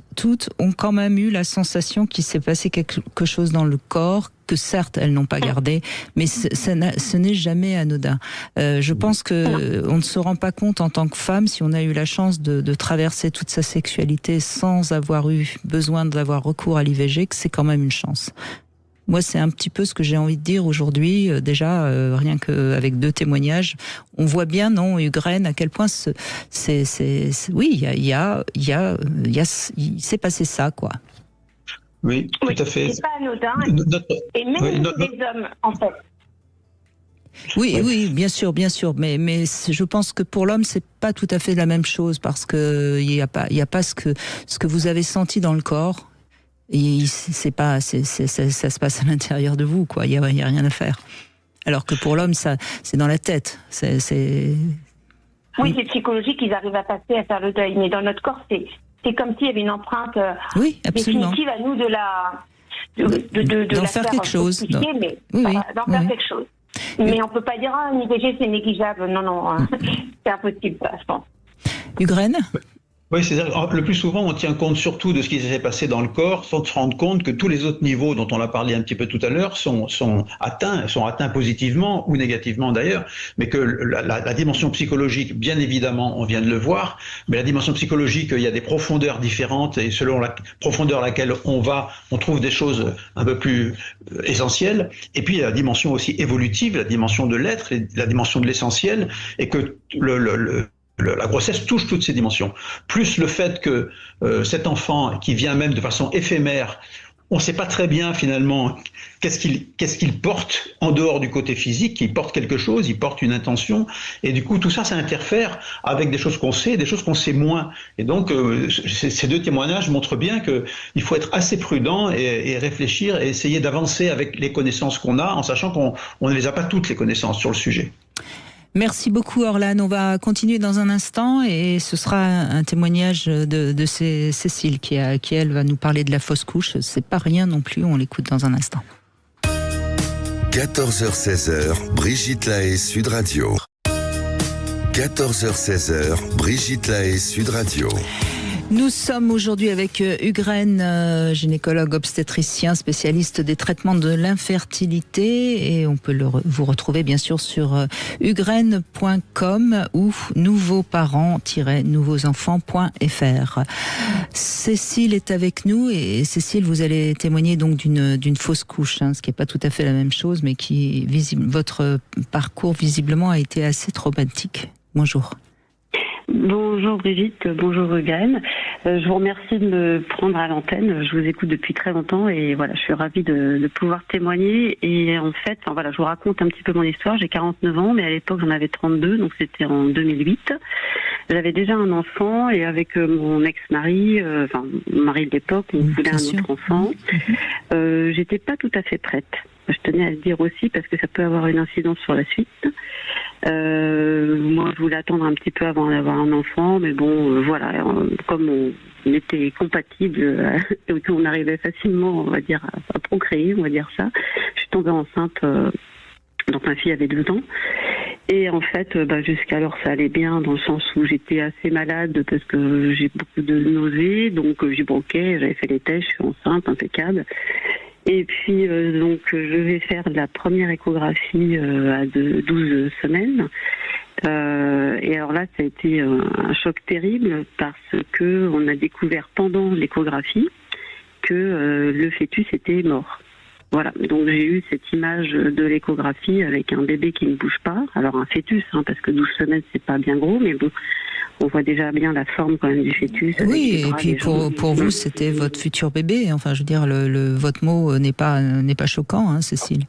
ont quand même eu la sensation qu'il s'est passé quelque chose dans le corps que certes elles n'ont pas gardé, mais ce n'est jamais anodin. Je pense que on ne se rend pas compte en tant que femme, si on a eu la chance de traverser toute sa sexualité sans avoir eu besoin d'avoir recours à l'IVG, que c'est quand même une chance. Moi, c'est un petit peu ce que j'ai envie de dire aujourd'hui. Déjà, rien qu'avec deux témoignages, on voit bien, non, Ugraine, à quel point oui, il s'est passé ça, quoi.
Oui, tout à fait.
C'est pas anodin. Et même les hommes, en fait.
Oui, bien sûr, mais je pense que pour l'homme c'est pas tout à fait la même chose parce que il y a pas ce que vous avez senti dans le corps et ça se passe à l'intérieur de vous, quoi. Il y a rien à faire. Alors que pour l'homme ça c'est dans la tête. Oui,
c'est psychologique, ils arrivent à passer à faire le deuil, mais dans notre corps c'est comme s'il y avait une empreinte définitive à nous
d'en faire quelque chose.
D'en faire quelque chose. Mais on peut pas dire une IVG c'est négligeable. Non, c'est impossible, je pense.
Ugraine ?
Oui, c'est-à-dire le plus souvent, on tient compte surtout de ce qui s'est passé dans le corps, sans se rendre compte que tous les autres niveaux dont on a parlé un petit peu tout à l'heure sont atteints positivement ou négativement d'ailleurs, mais que la dimension psychologique, bien évidemment, on vient de le voir, mais la dimension psychologique, il y a des profondeurs différentes et selon la profondeur à laquelle on trouve des choses un peu plus essentielles. Et puis il y a la dimension aussi évolutive, la dimension de l'être, la dimension de l'essentiel, et que la grossesse touche toutes ces dimensions. Plus le fait que cet enfant, qui vient même de façon éphémère, on ne sait pas très bien finalement qu'est-ce qu'il porte en dehors du côté physique. Il porte quelque chose, il porte une intention, et du coup tout ça, ça interfère avec des choses qu'on sait, des choses qu'on sait moins. Et donc ces deux témoignages montrent bien qu'il faut être assez prudent et réfléchir et essayer d'avancer avec les connaissances qu'on a, en sachant qu'on ne les a pas toutes les connaissances sur le sujet.
Merci beaucoup Orlane. On va continuer dans un instant et ce sera un témoignage de Cécile qui elle va nous parler de la fausse couche. C'est pas rien non plus, on l'écoute dans un instant.
14h-16h, Brigitte Lahaie, Sud Radio. 14h-16h, Brigitte Lahaie, Sud Radio.
Nous sommes aujourd'hui avec Hugues Rennes, gynécologue obstétricien, spécialiste des traitements de l'infertilité, et on peut vous retrouver bien sûr sur huguesrennes.com ou nouveauparents-nouveauenfants.fr. Cécile est avec nous, et Cécile, vous allez témoigner donc d'une fausse couche, ce qui n'est pas tout à fait la même chose, mais qui votre parcours visiblement a été assez traumatique. Bonjour.
Bonjour Brigitte, bonjour Hugues. Je vous remercie de me prendre à l'antenne. Je vous écoute depuis très longtemps et voilà, je suis ravie de pouvoir témoigner. Et en fait, je vous raconte un petit peu mon histoire. J'ai 49 ans, mais à l'époque j'en avais 32, donc c'était en 2008. J'avais déjà un enfant et avec mon ex-mari, mon mari de l'époque, on voulait un autre enfant. J'étais pas tout à fait prête. Je tenais à le dire aussi parce que ça peut avoir une incidence sur la suite. Moi, je voulais attendre un petit peu avant d'avoir un enfant, mais bon, comme on était compatibles et qu'on arrivait facilement, on va dire, à procréer, on va dire ça, je suis tombée enceinte, donc ma fille avait 2 ans. Et en fait, jusqu'alors, ça allait bien dans le sens où j'étais assez malade parce que j'ai beaucoup de nausées, donc j'ai broqué, j'avais fait les tests, je suis enceinte, impeccable. Et puis, donc, je vais faire la première échographie à 12 semaines. Et alors là, ça a été un choc terrible parce que on a découvert pendant l'échographie que le fœtus était mort. Voilà, donc j'ai eu cette image de l'échographie avec un bébé qui ne bouge pas. Alors un fœtus, parce que 12 semaines, c'est pas bien gros, mais bon, on voit déjà bien la forme quand même du fœtus.
Oui, et puis pour vous, c'était votre futur bébé. Enfin, je veux dire, votre mot n'est pas choquant, Cécile.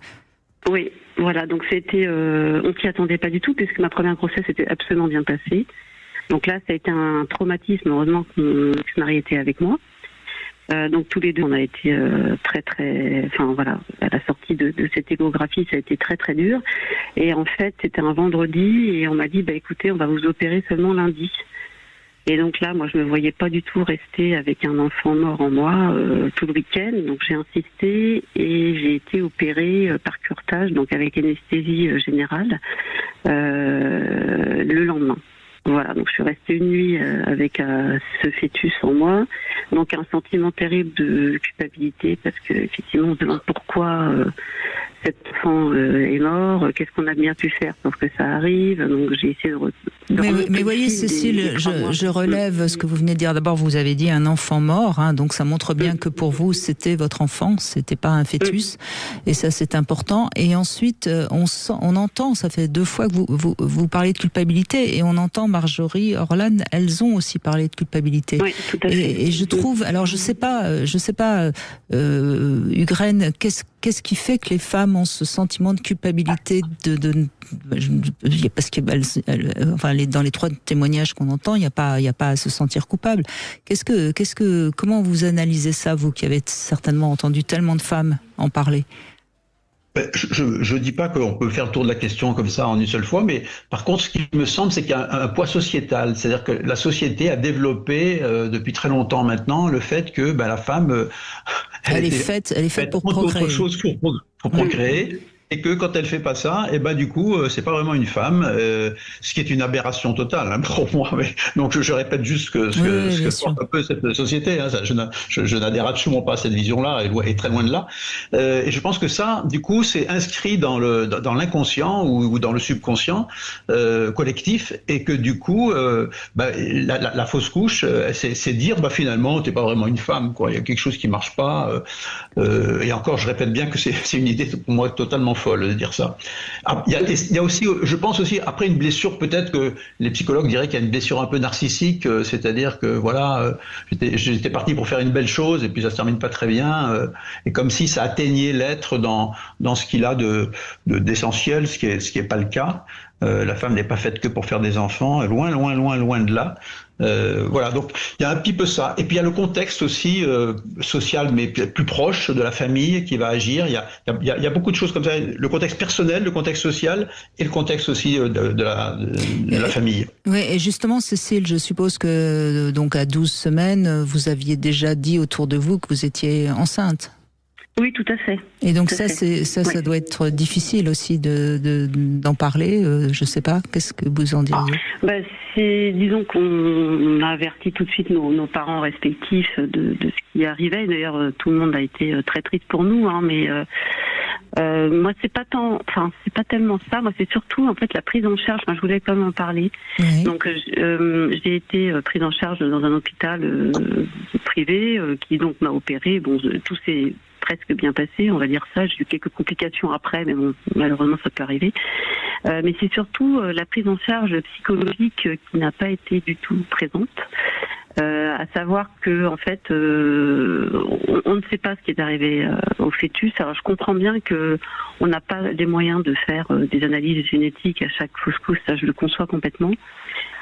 Oui, voilà, donc c'était, on s'y attendait pas du tout puisque ma première grossesse était absolument bien passée. Donc là, ça a été un traumatisme. Heureusement que mon ex-mari était avec moi. Donc tous les deux, on a été très, à la sortie de cette échographie, ça a été très, très dur. Et en fait, c'était un vendredi et on m'a dit, écoutez, on va vous opérer seulement lundi. Et donc là, moi, je ne me voyais pas du tout rester avec un enfant mort en moi tout le week-end. Donc j'ai insisté et j'ai été opérée par curetage, donc avec anesthésie générale, le lendemain. Voilà, donc je suis restée une nuit avec ce fœtus en moi, donc un sentiment terrible de culpabilité parce que effectivement on se demande pourquoi cet enfant est mort, qu'est-ce qu'on a bien pu faire pour que ça arrive. Donc j'ai essayé
mais voyez Cécile, je relève ce que vous venez de dire. D'abord, vous avez dit un enfant mort, donc ça montre bien que pour vous c'était votre enfant, c'était pas un fœtus, et ça c'est important. Et ensuite on entend, ça fait 2 fois que vous parlez de culpabilité, et on entend Marjorie, Orlane, elles ont aussi parlé de culpabilité.
Oui, tout à fait.
Et je trouve, alors je sais pas, Hugues Rennes, qu'est-ce qui fait que les femmes ont ce sentiment de culpabilité parce que dans les 3 témoignages qu'on entend, il n'y a pas à se sentir coupable. Comment vous analysez ça, vous qui avez certainement entendu tellement de femmes en parler?
Je dis pas qu'on peut faire le tour de la question comme ça en une seule fois, mais par contre, ce qui me semble, c'est qu'il y a un poids sociétal. C'est-à-dire que la société a développé depuis très longtemps maintenant le fait que la femme,
elle est faite pour procréer.
Autre chose pour procréer. Et que quand elle fait pas ça, du coup, c'est pas vraiment une femme, ce qui est une aberration totale pour moi. Mais, donc je répète juste ce que porte un peu cette société. Je n'adhère absolument pas à cette vision-là, et très loin de là. Et je pense que ça, du coup, c'est inscrit dans l'inconscient ou dans le subconscient collectif, et que du coup, la fausse couche, c'est dire finalement, t'es pas vraiment une femme, quoi. Il y a quelque chose qui marche pas. Et encore, je répète bien que c'est une idée pour moi totalement folle de dire ça. Il y a aussi, je pense aussi, après une blessure, peut-être que les psychologues diraient qu'il y a une blessure un peu narcissique, c'est-à-dire que voilà, j'étais parti pour faire une belle chose et puis ça se termine pas très bien, et comme si ça atteignait l'être dans ce qu'il a d'essentiel, ce qui est pas le cas. La femme n'est pas faite que pour faire des enfants, loin de là. Voilà, donc il y a un petit peu ça. Et puis il y a le contexte aussi social, mais plus proche de la famille qui va agir. Il y a beaucoup de choses comme ça. Le contexte personnel, le contexte social et le contexte aussi de la famille.
Oui, et justement, Cécile, je suppose que donc à 12 semaines, vous aviez déjà dit autour de vous que vous étiez enceinte.
Oui, tout à fait.
Et donc ça
Oui.
doit être difficile aussi d'en parler. Je sais pas, qu'est-ce que vous en diriez?
Disons qu'on a averti tout de suite nos parents respectifs de ce qui arrivait. D'ailleurs, tout le monde a été très triste pour nous, hein, mais moi c'est pas tellement ça. Moi c'est surtout en fait la prise en charge. Enfin, je voulais quand même en parler.
Oui.
Donc j'ai été prise en charge dans un hôpital privé qui donc m'a opérée. Bon, tout s'est presque bien passé, on va dire ça. J'ai eu quelques complications après, mais bon, malheureusement ça peut arriver. Mais c'est surtout la prise en charge psychologique qui n'a pas été du tout présente. À savoir que en fait, on ne sait pas ce qui est arrivé au fœtus. Alors je comprends bien que on n'a pas les moyens de faire des analyses génétiques à chaque fausse couche, ça je le conçois complètement.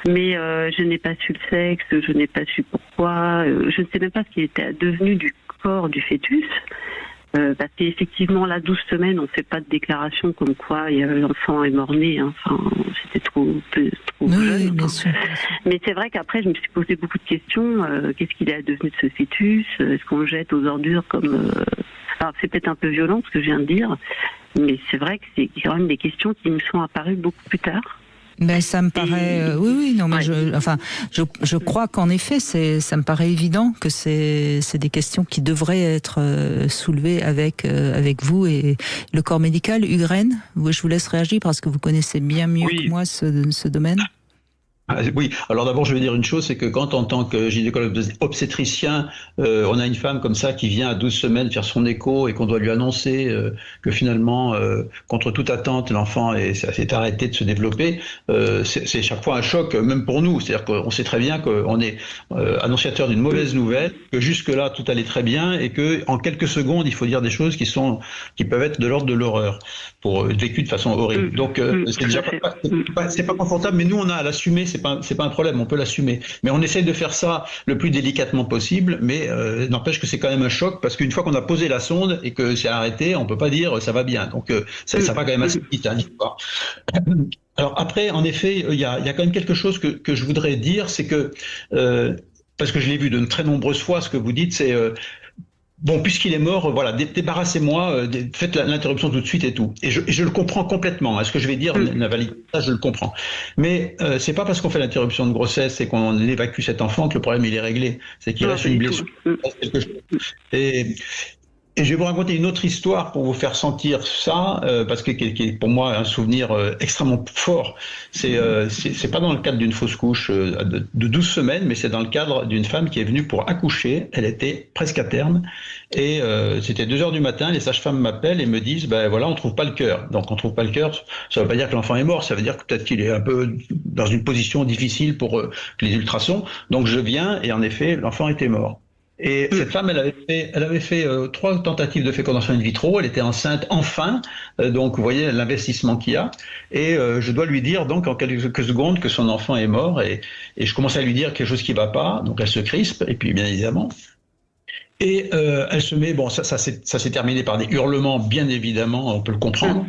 Mais je n'ai pas su le sexe, je n'ai pas su pourquoi, je ne sais même pas ce qui était devenu du corps du fœtus. Parce qu'effectivement, là, 12 semaines, on ne fait pas de déclaration comme quoi l'enfant est mort-né. Hein. Enfin, c'était trop jeune.
Bien sûr.
Mais c'est vrai qu'après, je me suis posé beaucoup de questions. Qu'est-ce qu'il est devenu de ce fœtus? Est-ce qu'on le jette aux ordures comme... Alors, c'est peut-être un peu violent ce que je viens de dire, mais c'est vrai que c'est quand même des questions qui me sont apparues beaucoup plus tard.
Ben, ça me paraît, mais je crois qu'en effet, ça me paraît évident que c'est des questions qui devraient être soulevées avec vous et le corps médical. Hugues, je vous laisse réagir parce que vous connaissez bien mieux que moi ce domaine.
Oui, alors d'abord je vais dire une chose, c'est que quand en tant que gynécologue obstétricien, on a une femme comme ça qui vient à 12 semaines faire son écho et qu'on doit lui annoncer que finalement, contre toute attente, l'enfant s'est arrêté de se développer, c'est chaque fois un choc, même pour nous. C'est-à-dire qu'on sait très bien qu'on est annonciateur d'une mauvaise nouvelle, que jusque-là tout allait très bien et que en quelques secondes, il faut dire des choses qui peuvent être de l'ordre de l'horreur, vécues de façon horrible. Donc c'est déjà c'est pas confortable, mais nous on a à l'assumer. C'est pas un problème, on peut l'assumer. Mais on essaie de faire ça le plus délicatement possible, mais n'empêche que c'est quand même un choc, parce qu'une fois qu'on a posé la sonde et que c'est arrêté, on peut pas dire ça va bien. Donc ça va quand même assez vite, hein, l'histoire. Alors après, en effet, il y a quand même quelque chose que je voudrais dire, c'est que, parce que je l'ai vu de très nombreuses fois, ce que vous dites, c'est... Bon, puisqu'il est mort, voilà, débarrassez-moi, faites l'interruption tout de suite et tout. Et je le comprends complètement. Ce que je vais dire n'invalide pas, je le comprends. Mais c'est pas parce qu'on fait l'interruption de grossesse et qu'on évacue cet enfant que le problème il est réglé. C'est qu'il reste une blessure. Et je vais vous raconter une autre histoire pour vous faire sentir ça, parce que qui est pour moi un souvenir extrêmement fort. C'est pas dans le cadre d'une fausse couche de 12 semaines, mais c'est dans le cadre d'une femme qui est venue pour accoucher. Elle était presque à terme et c'était 2h du matin. Les sages-femmes m'appellent et me disent ben voilà, on trouve pas le cœur. Donc on trouve pas le cœur, ça veut pas dire que l'enfant est mort, ça veut dire que peut-être qu'il est un peu dans une position difficile pour les ultrasons. Donc je viens et en effet l'enfant était mort. Et cette femme, elle avait fait 3 tentatives de fécondation in vitro. Elle était enceinte enfin, donc vous voyez l'investissement qu'il y a. Et je dois lui dire donc en quelques secondes que son enfant est mort. Et je commence à lui dire quelque chose qui va pas. Donc elle se crispe. Et puis bien évidemment. Et elle se met. Bon, ça s'est terminé par des hurlements, bien évidemment. On peut le comprendre.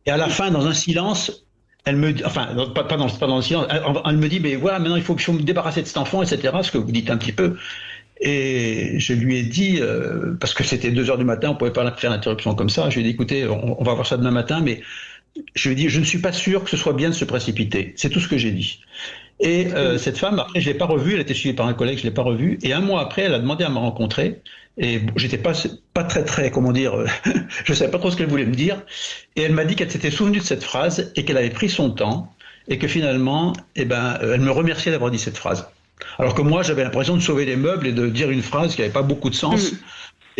Et à la fin, dans un silence. Elle me dit, enfin, pas dans le silence. Elle me dit, mais voilà, maintenant il faut me débarrasser de cet enfant, etc. Ce que vous dites un petit peu. Et je lui ai dit, parce que c'était 2h du matin, on pouvait pas faire l'interruption comme ça, je lui ai dit, écoutez, on va voir ça demain matin, mais je lui ai dit, je ne suis pas sûr que ce soit bien de se précipiter. C'est tout ce que j'ai dit. Et cette femme, après, je l'ai pas revue, elle était suivie par un collègue, je l'ai pas revue, et un mois après, elle a demandé à me rencontrer, et j'étais pas très, comment dire, je savais pas trop ce qu'elle voulait me dire, et elle m'a dit qu'elle s'était souvenue de cette phrase, et qu'elle avait pris son temps, et que finalement, elle me remerciait d'avoir dit cette phrase. Alors que moi, j'avais l'impression de sauver les meubles et de dire une phrase qui n'avait pas beaucoup de sens.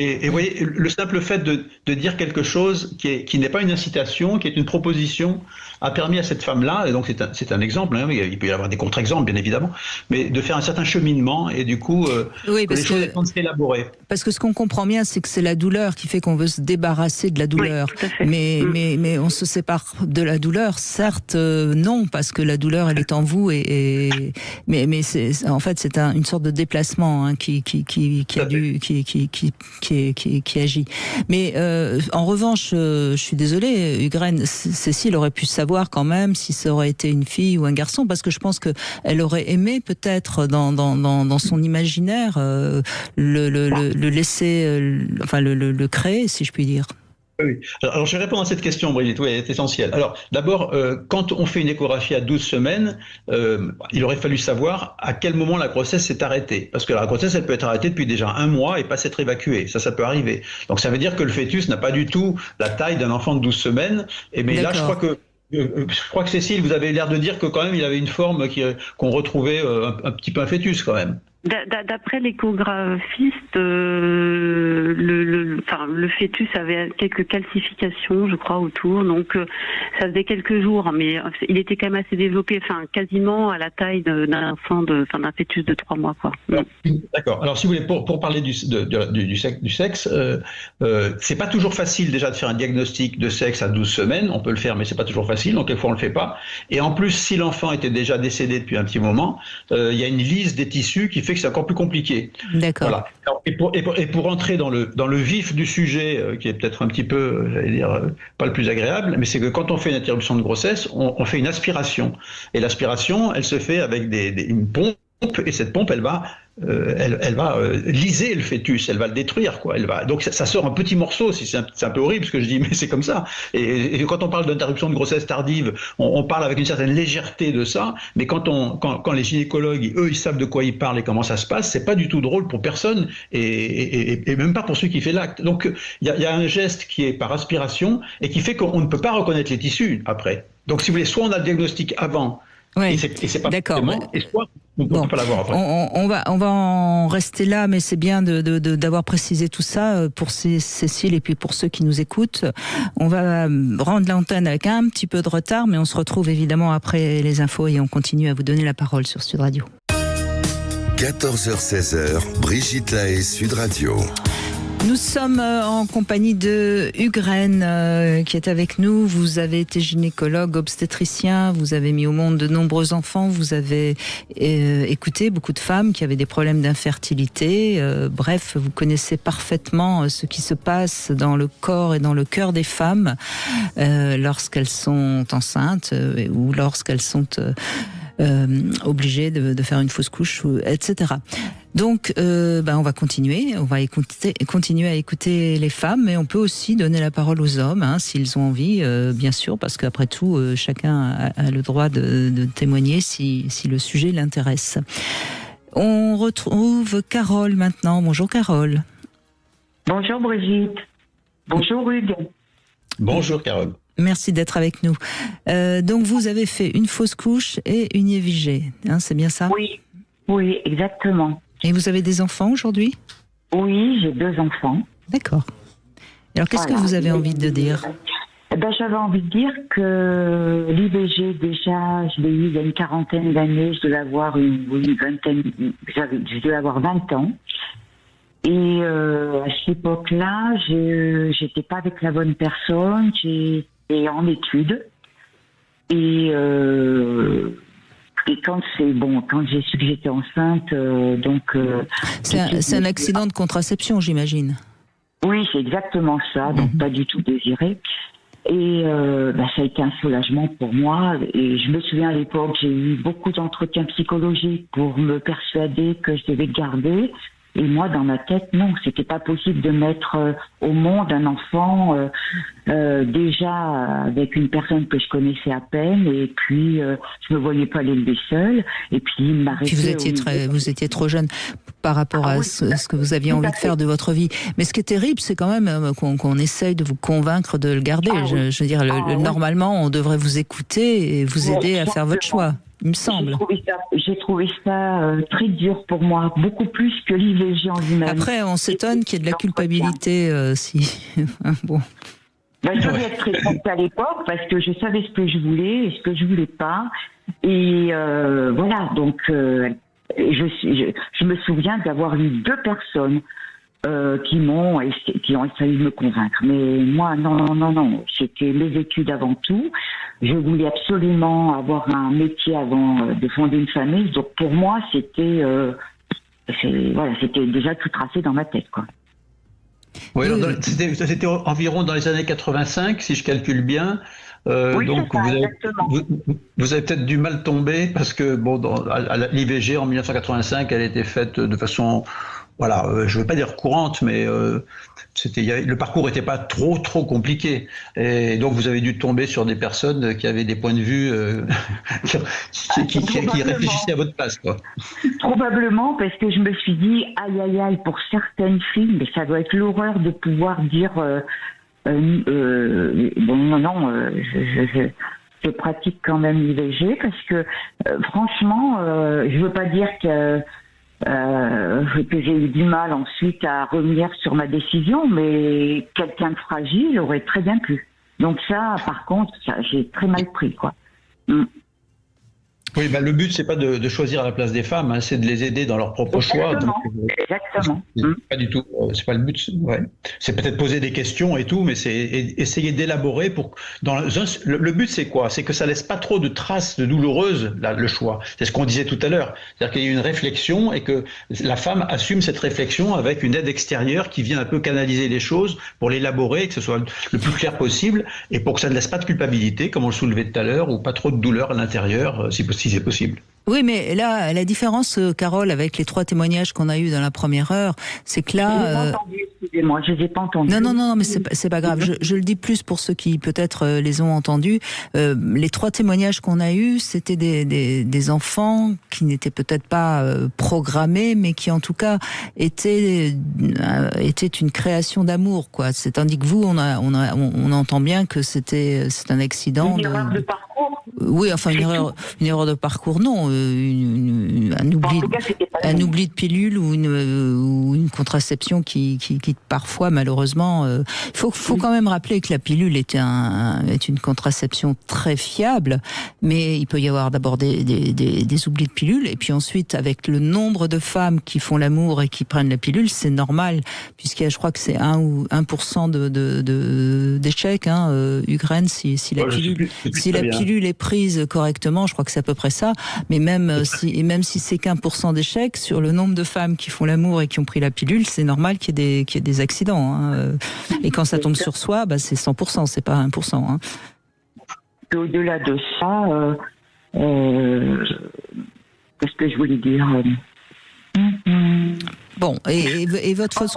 Et vous voyez, le simple fait de dire quelque chose qui n'est pas une incitation, qui est une proposition, a permis à cette femme-là, et donc c'est un exemple, hein, il peut y avoir des contre-exemples bien évidemment, mais de faire un certain cheminement et du coup
oui,
que les choses vont s'élaborer.
Parce que ce qu'on comprend bien, c'est que c'est la douleur qui fait qu'on veut se débarrasser de la douleur.
Oui, tout à fait.
Mais on se sépare de la douleur, certes, non, parce que la douleur, elle est en vous, mais en fait, c'est une sorte de déplacement hein, qui agit. Mais en revanche, je suis désolée, Hugues, Cécile aurait pu savoir quand même si ça aurait été une fille ou un garçon, parce que je pense que elle aurait aimé peut-être dans son imaginaire le laisser, enfin le créer, si je puis dire.
Oui. Alors, je vais répondre à cette question, Brigitte. Oui, elle est essentielle. Alors, d'abord, quand on fait une échographie à 12 semaines, il aurait fallu savoir à quel moment la grossesse s'est arrêtée. Parce que la grossesse, elle peut être arrêtée depuis déjà 1 mois et pas s'être évacuée. Ça peut arriver. Donc, ça veut dire que le fœtus n'a pas du tout la taille d'un enfant de 12 semaines. Mais là, je crois que Cécile, vous avez l'air de dire que quand même, il avait une forme qu'on retrouvait un petit peu un fœtus quand même.
D'après l'échographiste, le fœtus avait quelques calcifications, je crois, autour. Donc, ça faisait quelques jours, mais il était quand même assez développé, quasiment à la taille d'un fœtus de 3 mois, quoi.
D'accord. Alors, si vous voulez, pour parler du sexe, c'est pas toujours facile déjà de faire un diagnostic de sexe à 12 semaines. On peut le faire, mais c'est pas toujours facile. Donc, quelquefois, on le fait pas. Et en plus, si l'enfant était déjà décédé depuis un petit moment, il y a une liste des tissus qui fait que c'est encore plus compliqué.
D'accord.
Voilà. Alors, et pour entrer dans le vif du sujet, qui est peut-être un petit peu, j'allais dire, pas le plus agréable, mais c'est que quand on fait une interruption de grossesse, on fait une aspiration. Et l'aspiration, elle se fait avec une pompe, et cette pompe, elle va liser le fœtus, elle va le détruire, quoi. Donc ça sort un petit morceau. C'est un peu horrible ce que je dis, mais c'est comme ça. Et quand on parle d'interruption de grossesse tardive, on parle avec une certaine légèreté de ça. Mais quand les gynécologues, eux, ils savent de quoi ils parlent et comment ça se passe, c'est pas du tout drôle pour personne et même pas pour celui qui fait l'acte. Donc il y a un geste qui est par aspiration et qui fait qu'on ne peut pas reconnaître les tissus après. Donc si vous voulez, soit on a le diagnostic avant.
Oui.
Et c'est pas
d'accord.
Et soit on peut pas l'avoir après.
On va en rester là, mais c'est bien d'avoir précisé tout ça pour Cécile et puis pour ceux qui nous écoutent. On va rendre l'antenne avec un petit peu de retard, mais on se retrouve évidemment après les infos et on continue à vous donner la parole sur Sud Radio.
14h-16h, Brigitte Lahaie, Sud Radio.
Nous sommes en compagnie de Hugues qui est avec nous. Vous avez été gynécologue, obstétricien, vous avez mis au monde de nombreux enfants, vous avez écouté beaucoup de femmes qui avaient des problèmes d'infertilité. Bref, vous connaissez parfaitement ce qui se passe dans le corps et dans le cœur des femmes lorsqu'elles sont enceintes ou lorsqu'elles sont obligées de faire une fausse couche, etc. Donc, on va continuer. On va continuer à écouter les femmes, mais on peut aussi donner la parole aux hommes, s'ils ont envie, bien sûr, parce qu'après tout, chacun a le droit de témoigner si le sujet l'intéresse. On retrouve Carole maintenant. Bonjour Carole.
Bonjour Brigitte. Bonjour Hugues.
Bonjour Carole.
Merci d'être avec nous. Donc, vous avez fait une fausse couche et une IVG, c'est bien ça ?
Oui, exactement.
Et vous avez des enfants aujourd'hui ?
Oui, j'ai 2 enfants.
D'accord. Alors, qu'est-ce que vous avez envie de dire ?
J'avais envie de dire que l'IVG, déjà, je l'ai eu il y a une quarantaine d'années. Je devais avoir je devais avoir 20 ans. Et à cette époque-là, j'étais pas avec la bonne personne. J'étais en études. Et quand j'ai su que j'étais enceinte,
c'est un accident de contraception, j'imagine.
Oui, c'est exactement ça, donc pas du tout désiré. Et ça a été un soulagement pour moi. Et je me souviens à l'époque, j'ai eu beaucoup d'entretiens psychologiques pour me persuader que je devais garder. Et moi, dans ma tête, non, c'était pas possible de mettre au monde un enfant déjà avec une personne que je connaissais à peine, et puis je me voyais pas l'élever seule. Et puis il m'arrêtait.
Vous étiez trop jeune par rapport à ce que vous aviez envie de faire de votre vie. Mais ce qui est terrible, c'est quand même qu'on essaye de vous convaincre de le garder. Je veux dire, normalement, on devrait vous écouter et vous aider à faire votre choix. il me semble.
J'ai trouvé ça très dur pour moi, beaucoup plus que l'IVG en lui-même.
Après, on s'étonne qu'il y ait de la culpabilité, si... bon.
Ben, je devais être réponse à l'époque parce que je savais ce que je voulais et ce que je voulais pas. Et voilà, donc je me souviens d'avoir eu 2 personnes qui ont essayé de me convaincre. Mais moi, non, c'était mes études avant tout. Je voulais absolument avoir un métier avant de fonder une famille. Donc pour moi, c'était déjà tout tracé dans ma tête, quoi.
Oui, c'était environ dans les années 85, si je calcule bien.
Oui,
donc vous avez peut-être dû mal tomber parce que l'IVG en 1985, elle était faite de façon, voilà, je ne veux pas dire courante, mais le parcours n'était pas trop compliqué. Et donc vous avez dû tomber sur des personnes qui avaient des points de vue qui réfléchissaient à votre place, quoi.
Probablement, parce que je me suis dit, aïe, pour certaines filles, mais ça doit être l'horreur de pouvoir dire, je pratique quand même l'IVG, parce que franchement, je veux pas dire que j'ai eu du mal ensuite à revenir sur ma décision, mais quelqu'un de fragile aurait très bien pu. Donc ça, par contre, j'ai très mal pris, quoi.
Oui, le but, c'est pas de choisir à la place des femmes, hein, c'est de les aider dans leur propre choix. Donc,
exactement.
Pas du tout, c'est pas le but. Ouais. C'est peut-être poser des questions et tout, mais c'est essayer d'élaborer pour. Le but, c'est quoi? C'est que ça laisse pas trop de traces douloureuses, le choix. C'est ce qu'on disait tout à l'heure. C'est-à-dire qu'il y a une réflexion et que la femme assume cette réflexion avec une aide extérieure qui vient un peu canaliser les choses pour l'élaborer, que ce soit le plus clair possible et pour que ça ne laisse pas de culpabilité, comme on le soulevait tout à l'heure, ou pas trop de douleur à l'intérieur, si c'est possible.
Oui, mais là, la différence, Carole, avec les 3 témoignages qu'on a eus dans la première heure, c'est que là...
Excusez-moi, je ne les ai pas entendus.
Non, mais c'est pas grave. Je le dis plus pour ceux qui peut-être les ont entendus. Les 3 témoignages qu'on a eus, c'était des enfants qui n'étaient peut-être pas programmés, mais qui en tout cas étaient une création d'amour, quoi. Tandis que vous, on entend bien que c'est un accident.
Une erreur de parcours.
Oui, enfin une erreur de parcours, non. Un oubli de pilule ou une contraception qui parfois, malheureusement, faut quand même rappeler que la pilule est une contraception très fiable, mais il peut y avoir d'abord des oublis de pilule, et puis ensuite, avec le nombre de femmes qui font l'amour et qui prennent la pilule, c'est normal, je crois que c'est 1% d'échec, Ukraine, si la pilule est prise correctement, je crois que c'est à peu près ça, mais même si c'est qu'1% d'échec, sur le nombre de femmes qui font l'amour et qui ont pris la pilule, c'est normal qu'il y ait des accidents. Et quand ça tombe sur soi, c'est 100%, c'est pas 1%.
Au-delà de ça, qu'est-ce que je voulais dire
Bon, et votre fausse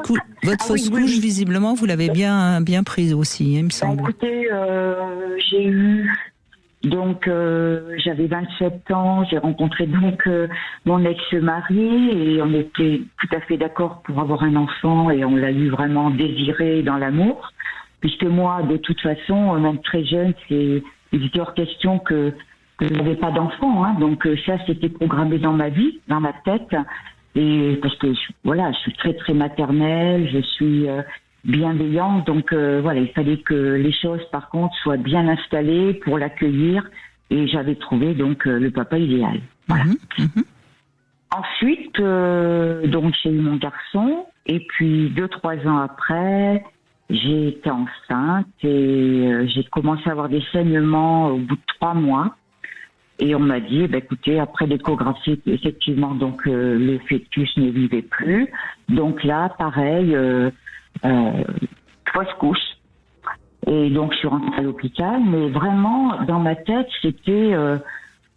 couche, visiblement, vous l'avez bien prise aussi, il me semble.
Écoutez, j'ai eu... Donc, j'avais 27 ans, j'ai rencontré donc mon ex-mari et on était tout à fait d'accord pour avoir un enfant et on l'a eu vraiment désiré dans l'amour. Puisque moi, de toute façon, même très jeune, il était hors question que je n'avais pas d'enfant. Donc ça, c'était programmé dans ma vie, dans ma tête. Et parce que, je suis très très maternelle, je suis... bienveillante, donc il fallait que les choses par contre soient bien installées pour l'accueillir et j'avais trouvé donc le papa idéal. Voilà. Ensuite, donc j'ai eu mon garçon et puis 2-3 ans après, j'ai été enceinte et j'ai commencé à avoir des saignements au bout de 3 mois. Et on m'a dit, écoutez, après l'échographie, effectivement, donc le fœtus ne vivait plus. Donc là, pareil, fausse couche. Et donc je suis rentrée à l'hôpital, mais vraiment dans ma tête c'était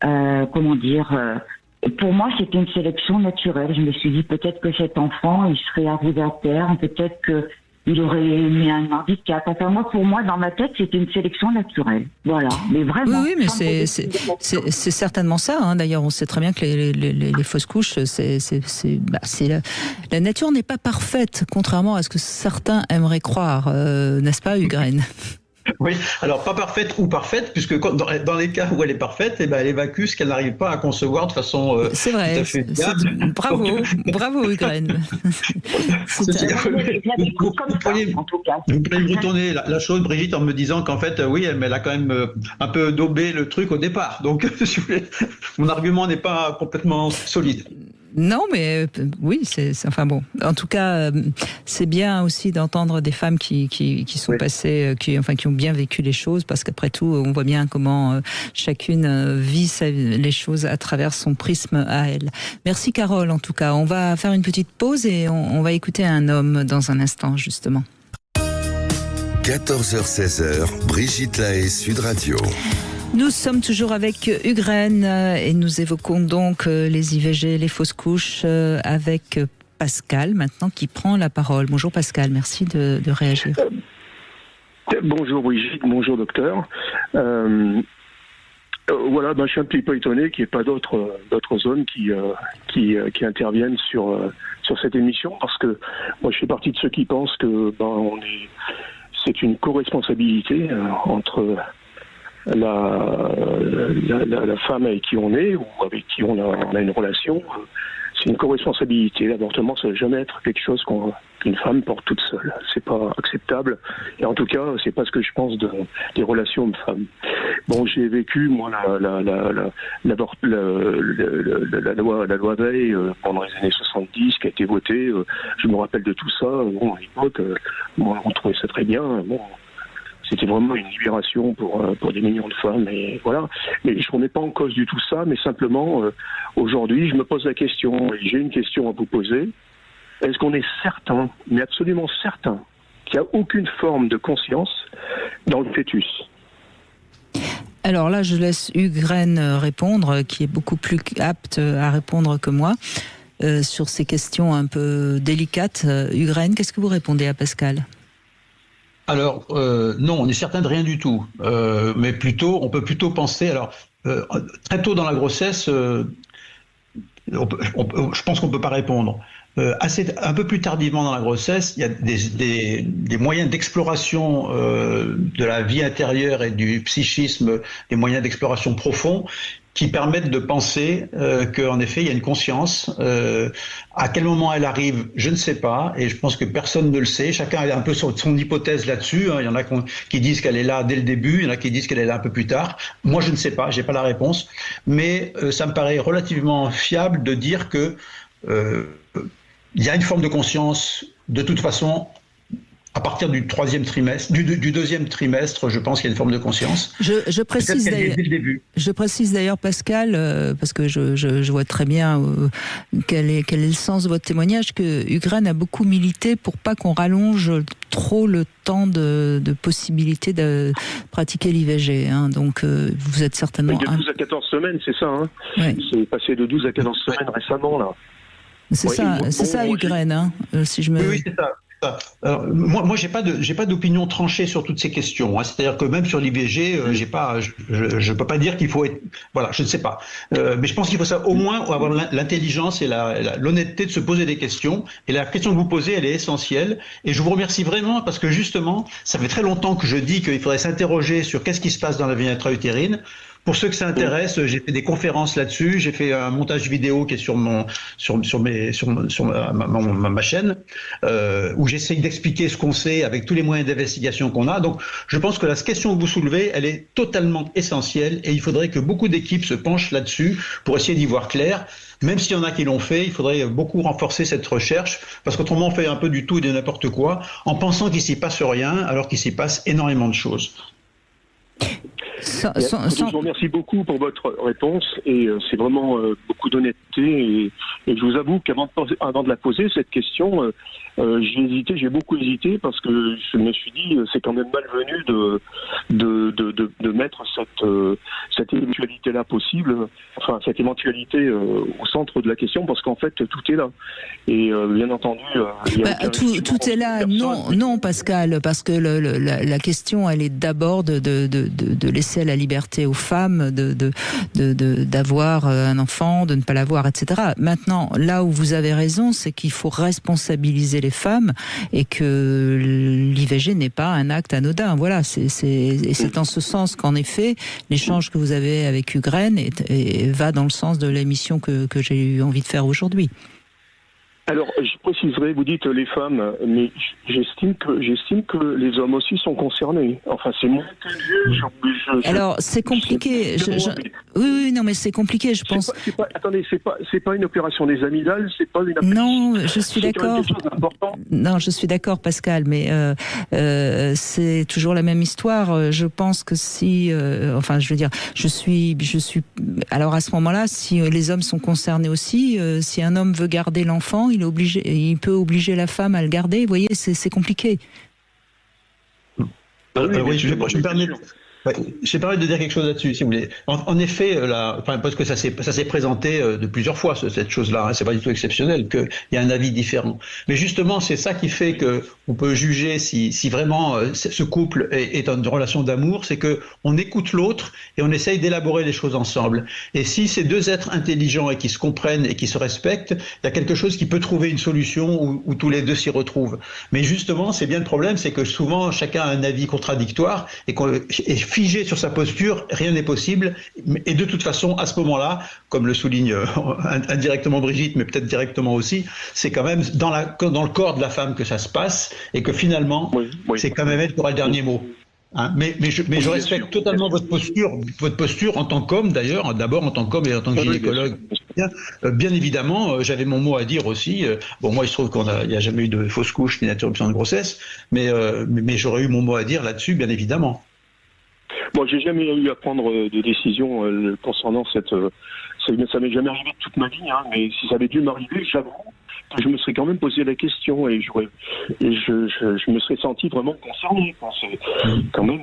pour moi c'était une sélection naturelle. Je me suis dit peut-être que cet enfant il serait arrivé à terme, peut-être que il aurait eu un handicap. Enfin, pour moi, dans ma tête, c'était une sélection naturelle. Voilà. Mais vraiment.
Oui, mais c'est certainement ça. D'ailleurs, on sait très bien que les fausses couches, la nature n'est pas parfaite, contrairement à ce que certains aimeraient croire, n'est-ce pas, Ukraine ?
Oui, alors pas parfaite ou parfaite, puisque dans les cas où elle est parfaite, eh ben, elle évacue ce qu'elle n'arrive pas à concevoir de façon
c'est vrai,
tout à fait viable.
Bravo Ugraine.
Vous pourriez retourner la chose, Brigitte, en me disant qu'en fait, oui, mais elle a quand même un peu daubé le truc au départ. Donc, mon argument n'est pas complètement solide.
Non, mais oui, enfin bon. En tout cas, c'est bien aussi d'entendre des femmes qui sont passées, qui ont bien vécu les choses, parce qu'après tout, on voit bien comment chacune vit les choses à travers son prisme à elle. Merci Carole, en tout cas. On va faire une petite pause et on va écouter un homme dans un instant, justement.
14h-16h, Brigitte Lahaie, Sud Radio.
Nous sommes toujours avec Ugraine et nous évoquons donc les IVG, les fausses couches avec Pascal maintenant qui prend la parole. Bonjour Pascal, merci de réagir.
Bonjour Brigitte, bonjour docteur. Voilà, je suis un petit peu étonné qu'il n'y ait pas d'autres zones qui interviennent sur cette émission, parce que moi je fais partie de ceux qui pensent que c'est une co-responsabilité entre la femme avec qui on est ou avec qui on a une relation. C'est une co-responsabilité. L'avortement, ça ne va jamais être quelque chose qu'une femme porte toute seule. C'est pas acceptable. Et en tout cas, c'est pas ce que je pense des relations hommes-femmes. Bon, j'ai vécu, moi, la loi Veil pendant les années 70 qui a été votée. Je me rappelle de tout ça. Bon, à l'époque, on trouvait ça très bien. Bon, c'était vraiment une libération pour des millions de femmes, et voilà. Mais je ne remets pas en cause du tout ça, mais simplement, aujourd'hui, je me pose la question, et j'ai une question à vous poser. Est-ce qu'on est certain, mais absolument certain, qu'il n'y a aucune forme de conscience dans le fœtus ?
Alors là, je laisse Ugraine répondre, qui est beaucoup plus apte à répondre que moi, sur ces questions un peu délicates. Ugraine, qu'est-ce que vous répondez à Pascal ?
Alors, non, on est certain de rien du tout. Mais on peut plutôt penser. Alors, très tôt dans la grossesse, je pense qu'on ne peut pas répondre. Un peu plus tardivement dans la grossesse, il y a des moyens d'exploration de la vie intérieure et du psychisme, des moyens d'exploration profonds qui permettent de penser qu'en effet, il y a une conscience. À quel moment elle arrive, je ne sais pas, et je pense que personne ne le sait. Chacun a un peu son hypothèse là-dessus. Il y en a qui disent qu'elle est là dès le début, il y en a qui disent qu'elle est là un peu plus tard. Moi, je ne sais pas, j'ai pas la réponse. Mais ça me paraît relativement fiable de dire que il y a une forme de conscience, de toute façon, à partir du deuxième trimestre, je pense qu'il y a une forme de conscience.
Je précise d'ailleurs, Pascal, parce que je vois très bien quel est le sens de votre témoignage, que Ugraine a beaucoup milité pour pas qu'on rallonge trop le temps de possibilité de pratiquer l'IVG. Hein. Donc, vous êtes certainement...
De 12 à 14 semaines, c'est ça. Hein. Ouais. C'est passé de 12 à 14 semaines récemment, là.
C'est ça, Ugraine, hein, si je me...
Oui, c'est ça. Alors, moi, j'ai pas d'opinion tranchée sur toutes ces questions. Hein. C'est-à-dire que même sur l'IVG, je peux pas dire qu'il faut être. Voilà, je ne sais pas. Mais je pense qu'il faut ça, au moins avoir l'intelligence et l'honnêteté de se poser des questions. Et la question que vous posez, elle est essentielle. Et je vous remercie vraiment parce que justement, ça fait très longtemps que je dis qu'il faudrait s'interroger sur qu'est-ce qui se passe dans la vie intra-utérine. Pour ceux que ça intéresse, j'ai fait des conférences là-dessus, j'ai fait un montage vidéo qui est sur ma chaîne, où j'essaye d'expliquer ce qu'on sait avec tous les moyens d'investigation qu'on a. Donc, je pense que la question que vous soulevez, elle est totalement essentielle et il faudrait que beaucoup d'équipes se penchent là-dessus pour essayer d'y voir clair. Même s'il y en a qui l'ont fait, il faudrait beaucoup renforcer cette recherche, parce qu'autrement on fait un peu du tout et de n'importe quoi, en pensant qu'il s'y passe rien, alors qu'il s'y passe énormément de choses.
Je vous remercie beaucoup pour votre réponse et c'est vraiment beaucoup d'honnêteté et je vous avoue qu'avant de la poser cette question, j'ai beaucoup hésité parce que je me suis dit c'est quand même malvenu de mettre cette éventualité-là possible, enfin cette éventualité au centre de la question, parce qu'en fait tout est là et bien entendu
tout est là. Non Pascal, parce que la question elle est d'abord de laisser la liberté aux femmes d'avoir un enfant, de ne pas l'avoir, etc. Maintenant, là où vous avez raison, c'est qu'il faut responsabiliser les femmes et que l'IVG n'est pas un acte anodin. Voilà, c'est en ce sens qu'en effet, l'échange que vous avez avec Ukraine va dans le sens de l'émission que j'ai eu envie de faire aujourd'hui.
Alors, je préciserai, vous dites les femmes, mais j'estime que les hommes aussi sont concernés. Enfin, c'est moins que
Alors, c'est compliqué. Oui, non, mais c'est compliqué, je pense.
Attendez, c'est pas une opération des amygdales, c'est pas une.
Non, je suis d'accord. Non, je suis d'accord, Pascal, mais c'est toujours la même histoire. Je pense que si, je suis. Alors à ce moment-là, si les hommes sont concernés aussi, si un homme veut garder l'enfant, il peut obliger la femme à le garder. Vous voyez, c'est compliqué.
Oui, je me permets. J'ai permis de dire quelque chose là-dessus, si vous voulez. En effet, parce que ça s'est présenté de plusieurs fois, cette chose-là. Hein, c'est pas du tout exceptionnel qu'il y a un avis différent. Mais justement, c'est ça qui fait que on peut juger si vraiment ce couple est une relation d'amour, c'est que on écoute l'autre et on essaye d'élaborer les choses ensemble. Et si ces deux êtres intelligents et qui se comprennent et qui se respectent, il y a quelque chose qui peut trouver une solution où tous les deux s'y retrouvent. Mais justement, c'est bien le problème, c'est que souvent chacun a un avis contradictoire et qu'on est figé sur sa posture, rien n'est possible. Et de toute façon, à ce moment-là, comme le souligne indirectement Brigitte, mais peut-être directement aussi, c'est quand même dans le corps de la femme que ça se passe et que finalement, c'est quand même elle qui aura le dernier mot. Hein, mais je respecte totalement votre posture en tant qu'homme d'ailleurs, d'abord en tant qu'homme et en tant que gynécologue. Bien évidemment, j'avais mon mot à dire aussi. Bon, moi, il se trouve qu'il n'y a jamais eu de fausse couche ni d'interruption de grossesse, mais j'aurais eu mon mot à dire là-dessus, bien évidemment.
Moi, j'ai jamais eu à prendre de décision concernant cette. Ça m'est jamais arrivé de toute ma vie, hein, mais si ça avait dû m'arriver, j'avoue que je me serais quand même posé la question et je me serais senti vraiment concerné. C'est quand même.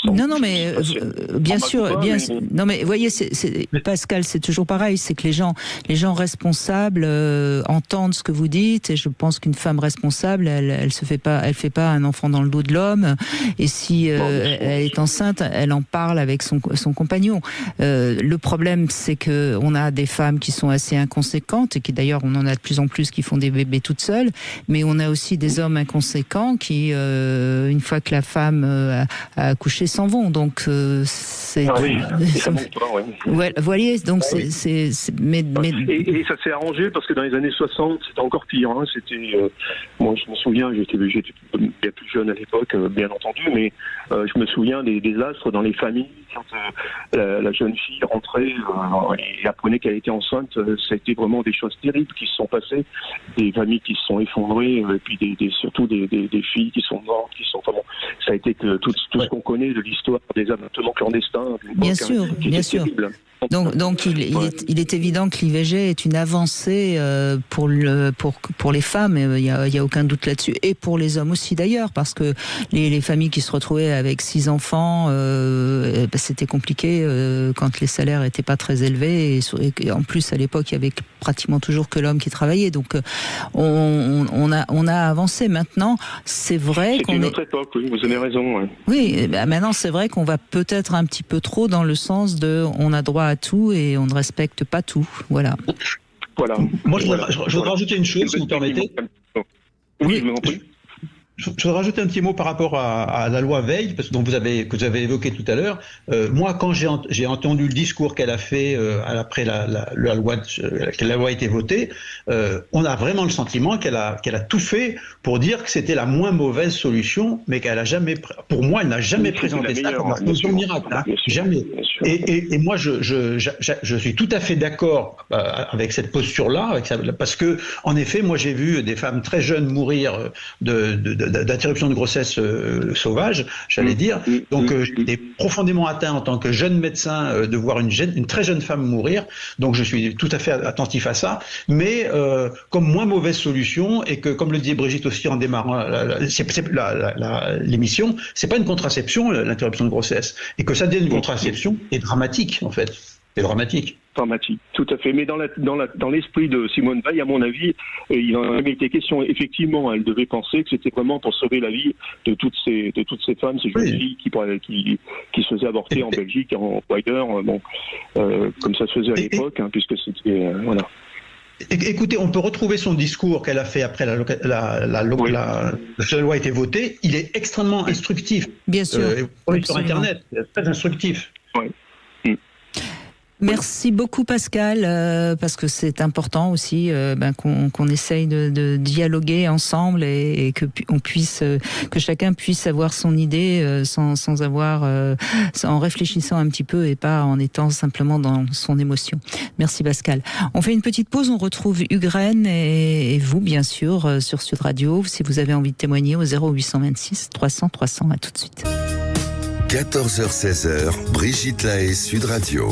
Non, mais bien sûr, non, mais voyez, Pascal, c'est toujours pareil, c'est que les gens responsables entendent ce que vous dites, et je pense qu'une femme responsable, elle fait pas un enfant dans le dos de l'homme, et si elle est enceinte, elle en parle avec son compagnon. Le problème, c'est que on a des femmes qui sont assez inconséquentes, et qui d'ailleurs, on en a de plus en plus qui font des bébés toutes seules, mais on a aussi des hommes inconséquents qui, une fois que la femme à accoucher s'en vont, donc c'est.
Ah oui, ça monte pas, ouais.
Ouais, vous voyez, donc
Et ça s'est arrangé parce que dans les années 60, c'était encore pire. Hein, moi, je me souviens, j'étais bien plus jeune à l'époque, bien entendu, mais je me souviens des astres dans les familles quand la jeune fille rentrait et apprenait qu'elle était enceinte. Ça a été vraiment des choses terribles qui se sont passées, des familles qui se sont effondrées, et puis surtout des filles qui sont mortes, ça a été que tout ce qu'on connaît de l'histoire des avortements clandestins.
Bien sûr. Donc il est évident que l'IVG est une avancée pour les femmes, il y a aucun doute là-dessus, et pour les hommes aussi d'ailleurs, parce que les familles qui se retrouvaient avec 6 enfants, c'était compliqué quand les salaires étaient pas très élevés, et en plus à l'époque il y avait pratiquement toujours que l'homme qui travaillait, donc on a avancé. Maintenant, c'est vrai qu'on
est notre époque, oui, vous avez raison. Ouais.
Oui, maintenant c'est vrai qu'on va peut-être un petit peu trop dans le sens de on a droit à tout et on ne respecte pas tout. Voilà.
Moi, je voudrais rajouter une chose, si vous permettez.
Oui, je vous en prie.
Je voudrais rajouter un petit mot par rapport à la loi Veil, que vous avez évoqué tout à l'heure. Moi, quand j'ai entendu le discours qu'elle a fait après la loi a été votée, on a vraiment le sentiment qu'elle a tout fait pour dire que c'était la moins mauvaise solution, mais qu'elle a jamais, pour moi, elle n'a jamais présenté ça comme la solution miracle. Hein, jamais. Et moi, je suis tout à fait d'accord avec cette posture-là, parce que, en effet, moi, j'ai vu des femmes très jeunes mourir d'interruption de grossesse sauvage, j'allais dire. Donc, j'étais profondément atteint en tant que jeune médecin de voir une très jeune femme mourir. Donc, je suis tout à fait attentif à ça. Mais comme moins mauvaise solution, et que, comme le disait Brigitte aussi en démarrant l'émission, c'est pas une contraception, l'interruption de grossesse. Et que ça devienne une contraception est dramatique, en fait. C'est dramatique.
Dramatique, tout à fait. Mais dans l'esprit de Simone Veil, à mon avis, il en avait été question. Effectivement, elle devait penser que c'était vraiment pour sauver la vie de toutes ces femmes, ces jeunes filles qui se faisaient avorter en Belgique, en Wider, comme ça se faisait à l'époque, puisque c'était voilà.
Écoutez, on peut retrouver son discours qu'elle a fait après la loi a été votée. Il est extrêmement instructif.
Bien sûr.
Sur Internet, très instructif.
Oui.
Merci beaucoup Pascal, parce que c'est important aussi qu'on essaye de dialoguer ensemble et que on puisse, que chacun puisse avoir son idée sans avoir, en réfléchissant un petit peu et pas en étant simplement dans son émotion. Merci Pascal. On fait une petite pause, on retrouve Ugraine et vous bien sûr sur Sud Radio si vous avez envie de témoigner au 0826 300 300. À tout de suite.
14h-16h, Brigitte Lahaie, Sud Radio.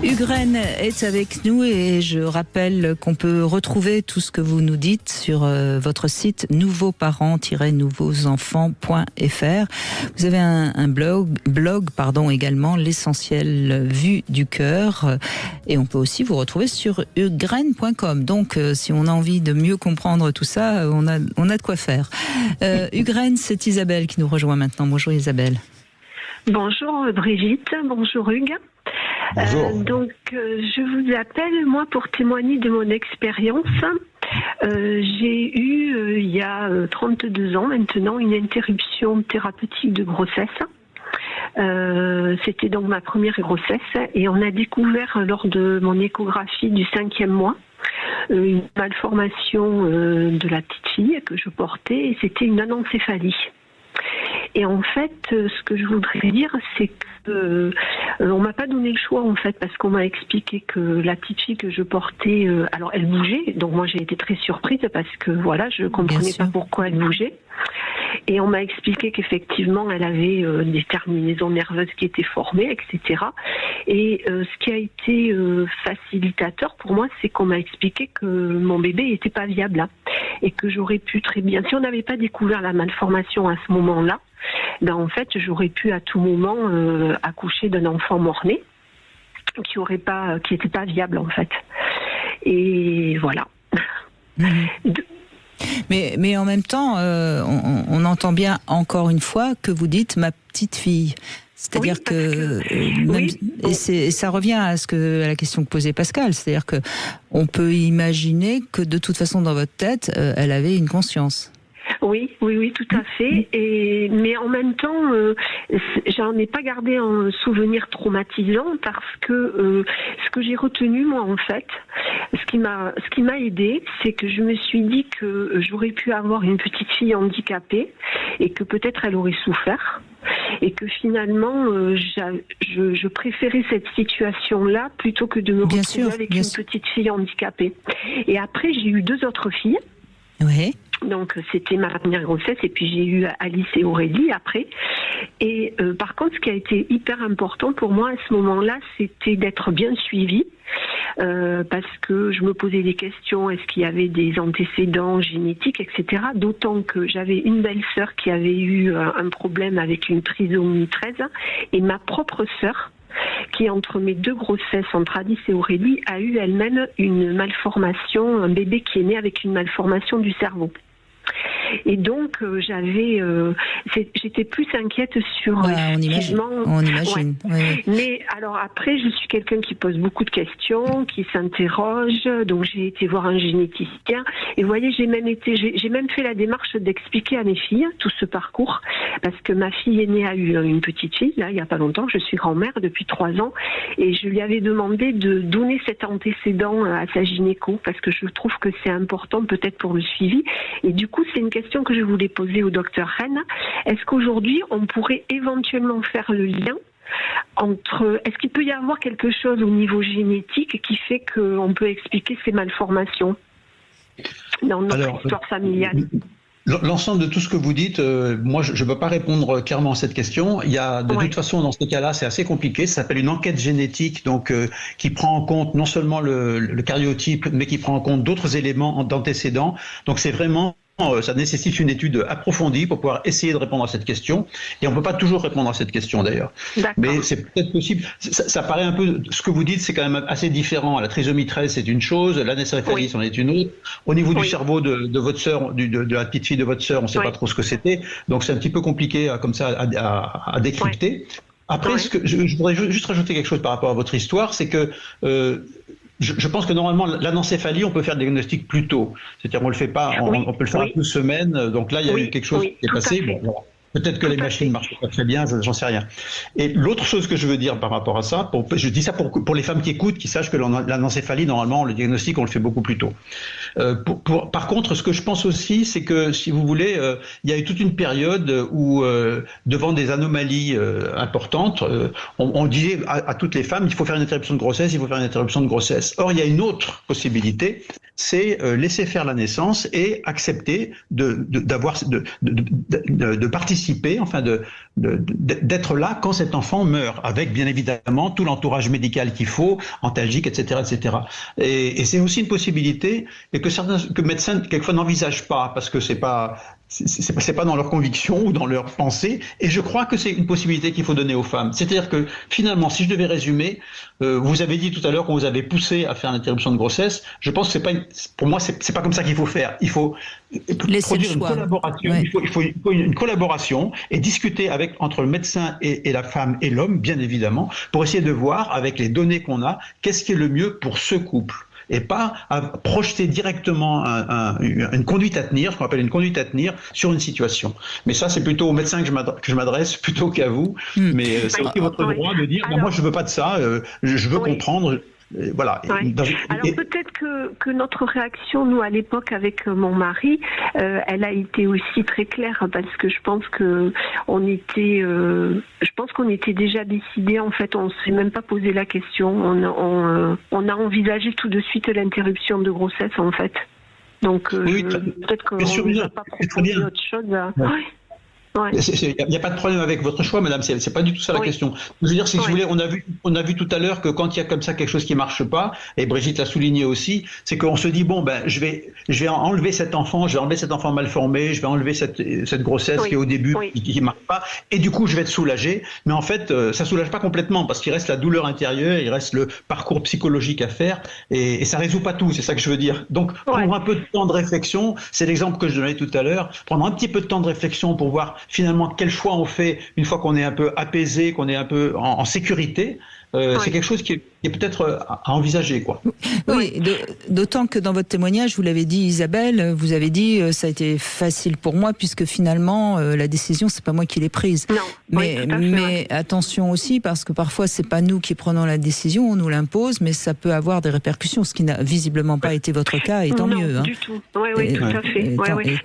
Ugraine est avec nous et je rappelle qu'on peut retrouver tout ce que vous nous dites sur votre site nouveauparents-nouveausenfants.fr. Vous avez un blog également, l'essentiel vue du cœur, et on peut aussi vous retrouver sur ugraine.com. Donc si on a envie de mieux comprendre tout ça, on a de quoi faire. Ugraine, c'est Isabelle qui nous rejoint maintenant. Bonjour Isabelle.
Bonjour Brigitte, bonjour Hugues. Je vous appelle, moi, pour témoigner de mon expérience. J'ai eu, il y a 32 ans maintenant, une interruption thérapeutique de grossesse. C'était donc ma première grossesse et on a découvert lors de mon échographie du 5e mois une malformation de la petite fille que je portais et c'était une anencéphalie. Et en fait, ce que je voudrais dire, c'est que on m'a pas donné le choix en fait, parce qu'on m'a expliqué que la petite fille que je portais, alors elle bougeait, donc moi j'ai été très surprise parce que voilà, je comprenais pas pourquoi elle bougeait. Et on m'a expliqué qu'effectivement elle avait des terminaisons nerveuses qui étaient formées, etc. Et ce qui a été facilitateur pour moi, c'est qu'on m'a expliqué que mon bébé n'était pas viable hein, et que j'aurais pu très bien, si on n'avait pas découvert la malformation à ce moment-là, ben en fait j'aurais pu à tout moment accoucher d'un enfant mort-né qui était pas viable en fait. Et voilà.
Mais en même temps, on entend bien encore une fois que vous dites ma petite fille. C'est-à-dire et ça revient à la question que posait Pascal. C'est-à-dire que on peut imaginer que de toute façon dans votre tête, elle avait une conscience.
Oui, tout à fait. Mais en même temps, j'en ai pas gardé un souvenir traumatisant parce que ce que j'ai retenu moi en fait, ce qui m'a aidé, c'est que je me suis dit que j'aurais pu avoir une petite fille handicapée et que peut-être elle aurait souffert. Et que finalement, je préférais cette situation-là plutôt que de me retrouver avec une petite fille handicapée. Et après, j'ai eu 2 autres filles.
Oui.
Donc c'était ma première grossesse et puis j'ai eu Alice et Aurélie après. Et par contre, ce qui a été hyper important pour moi à ce moment-là, c'était d'être bien suivie. Parce que je me posais des questions, est-ce qu'il y avait des antécédents génétiques, etc. D'autant que j'avais une belle-sœur qui avait eu un problème avec une trisomie 13 et ma propre sœur, qui entre mes 2 grossesses, entre Alice et Aurélie, a eu elle-même une malformation, un bébé qui est né avec une malformation du cerveau. Et donc j'étais plus inquiète sur
on imagine.
Ouais. Mais alors après je suis quelqu'un qui pose beaucoup de questions, qui s'interroge, donc j'ai été voir un généticien et vous voyez j'ai même fait la démarche d'expliquer à mes filles tout ce parcours parce que ma fille aînée a eu une petite fille là il y a pas longtemps, je suis grand-mère depuis 3 ans et je lui avais demandé de donner cet antécédent à sa gynéco parce que je trouve que c'est important peut-être pour le suivi et du coup c'est une question que je voulais poser au docteur Rennes. Est-ce qu'aujourd'hui, on pourrait éventuellement faire le lien entre... Est-ce qu'il peut y avoir quelque chose au niveau génétique qui fait qu'on peut expliquer ces malformations dans notre histoire familiale?
L'ensemble de tout ce que vous dites, moi je ne peux pas répondre clairement à cette question. Il y a toute façon dans ces cas-là, c'est assez compliqué. Ça s'appelle une enquête génétique, donc qui prend en compte non seulement le karyotype, mais qui prend en compte d'autres éléments d'antécédents. Donc c'est vraiment ça nécessite une étude approfondie pour pouvoir essayer de répondre à cette question. Et on ne peut pas toujours répondre à cette question d'ailleurs. Mais c'est peut-être possible. Ça paraît un peu, ce que vous dites, c'est quand même assez différent. La trisomie 13, c'est une chose, l'anécéphalie, c'en est une autre. Au niveau du cerveau de votre sœur, de la petite fille de votre sœur, on ne sait pas trop ce que c'était. Donc c'est un petit peu compliqué comme ça à décrypter. Après, je voudrais juste rajouter quelque chose par rapport à votre histoire, c'est que je pense que normalement, l'anencéphalie, on peut faire le diagnostic plus tôt. C'est-à-dire qu'on le fait pas, on peut le faire à 12 semaines. Donc là, il y a eu quelque chose qui est passé. Bon, voilà. Peut-être que les machines ne marchent pas très bien, j'en sais rien. Et l'autre chose que je veux dire par rapport à ça, je dis ça pour les femmes qui écoutent, qui sachent que l'anencéphalie, normalement, le diagnostic, on le fait beaucoup plus tôt. Par contre, ce que je pense aussi, c'est que, si vous voulez, il y a eu toute une période où, devant des anomalies importantes, on disait à toutes les femmes, il faut faire une interruption de grossesse, il faut faire une interruption de grossesse. Or, il y a une autre possibilité, c'est laisser faire la naissance et accepter de participer, enfin d'être là quand cet enfant meurt, avec bien évidemment tout l'entourage médical qu'il faut, antalgique, etc., etc. Et c'est aussi une possibilité et que médecins quelquefois n'envisagent pas parce que c'est pas dans leur conviction ou dans leur pensée. Et je crois que c'est une possibilité qu'il faut donner aux femmes. C'est-à-dire que finalement, si je devais résumer, vous avez dit tout à l'heure qu'on vous avait poussé à faire l'interruption de grossesse. Je pense que pour moi, c'est pas comme ça qu'il faut faire. Il faut produire une collaboration. Ouais. Il faut une collaboration et discuter entre le médecin et la femme et l'homme, bien évidemment, pour essayer de voir avec les données qu'on a, qu'est-ce qui est le mieux pour ce couple. Et pas à projeter directement une conduite à tenir, ce qu'on appelle une conduite à tenir, sur une situation. Mais ça, c'est plutôt au médecin que je m'adresse, plutôt qu'à vous. Mais c'est aussi votre droit de dire, moi, je veux pas de ça, je veux comprendre. Voilà.
Ouais. Alors peut-être que notre réaction, nous à l'époque avec mon mari, elle a été aussi très claire parce que je pense qu'on était déjà décidés. En fait, on s'est même pas posé la question. On a envisagé tout de suite l'interruption de grossesse en fait. Donc peut-être qu'on ne va pas proposer autre chose. Ouais.
Il n'y a pas de problème avec votre choix, madame, c'est pas du tout ça la question. Je veux dire, si vous voulez, on a vu tout à l'heure que quand il y a comme ça quelque chose qui marche pas, et Brigitte l'a souligné aussi, c'est qu'on se dit, bon, je vais enlever cet enfant, mal formé, je vais enlever cette grossesse qui est au début, qui marche pas, et du coup, je vais être soulagé. Mais en fait, ça soulage pas complètement, parce qu'il reste la douleur intérieure, il reste le parcours psychologique à faire, et ça résout pas tout, c'est ça que je veux dire. Donc, prendre un peu de temps de réflexion, c'est l'exemple que je donnais tout à l'heure, prendre un petit peu de temps de réflexion pour voir finalement quel choix on fait une fois qu'on est un peu apaisé, qu'on est un peu en sécurité. C'est quelque chose qui est peut-être à envisager, quoi.
Oui, d'autant que dans votre témoignage, vous l'avez dit, Isabelle, vous avez dit ça a été facile pour moi puisque finalement la décision c'est pas moi qui l'ai prise.
Non,
mais attention aussi parce que parfois c'est pas nous qui prenons la décision, on nous l'impose, mais ça peut avoir des répercussions, ce qui n'a visiblement pas été votre cas, et tant mieux.
Non, du tout. Oui, tout à fait.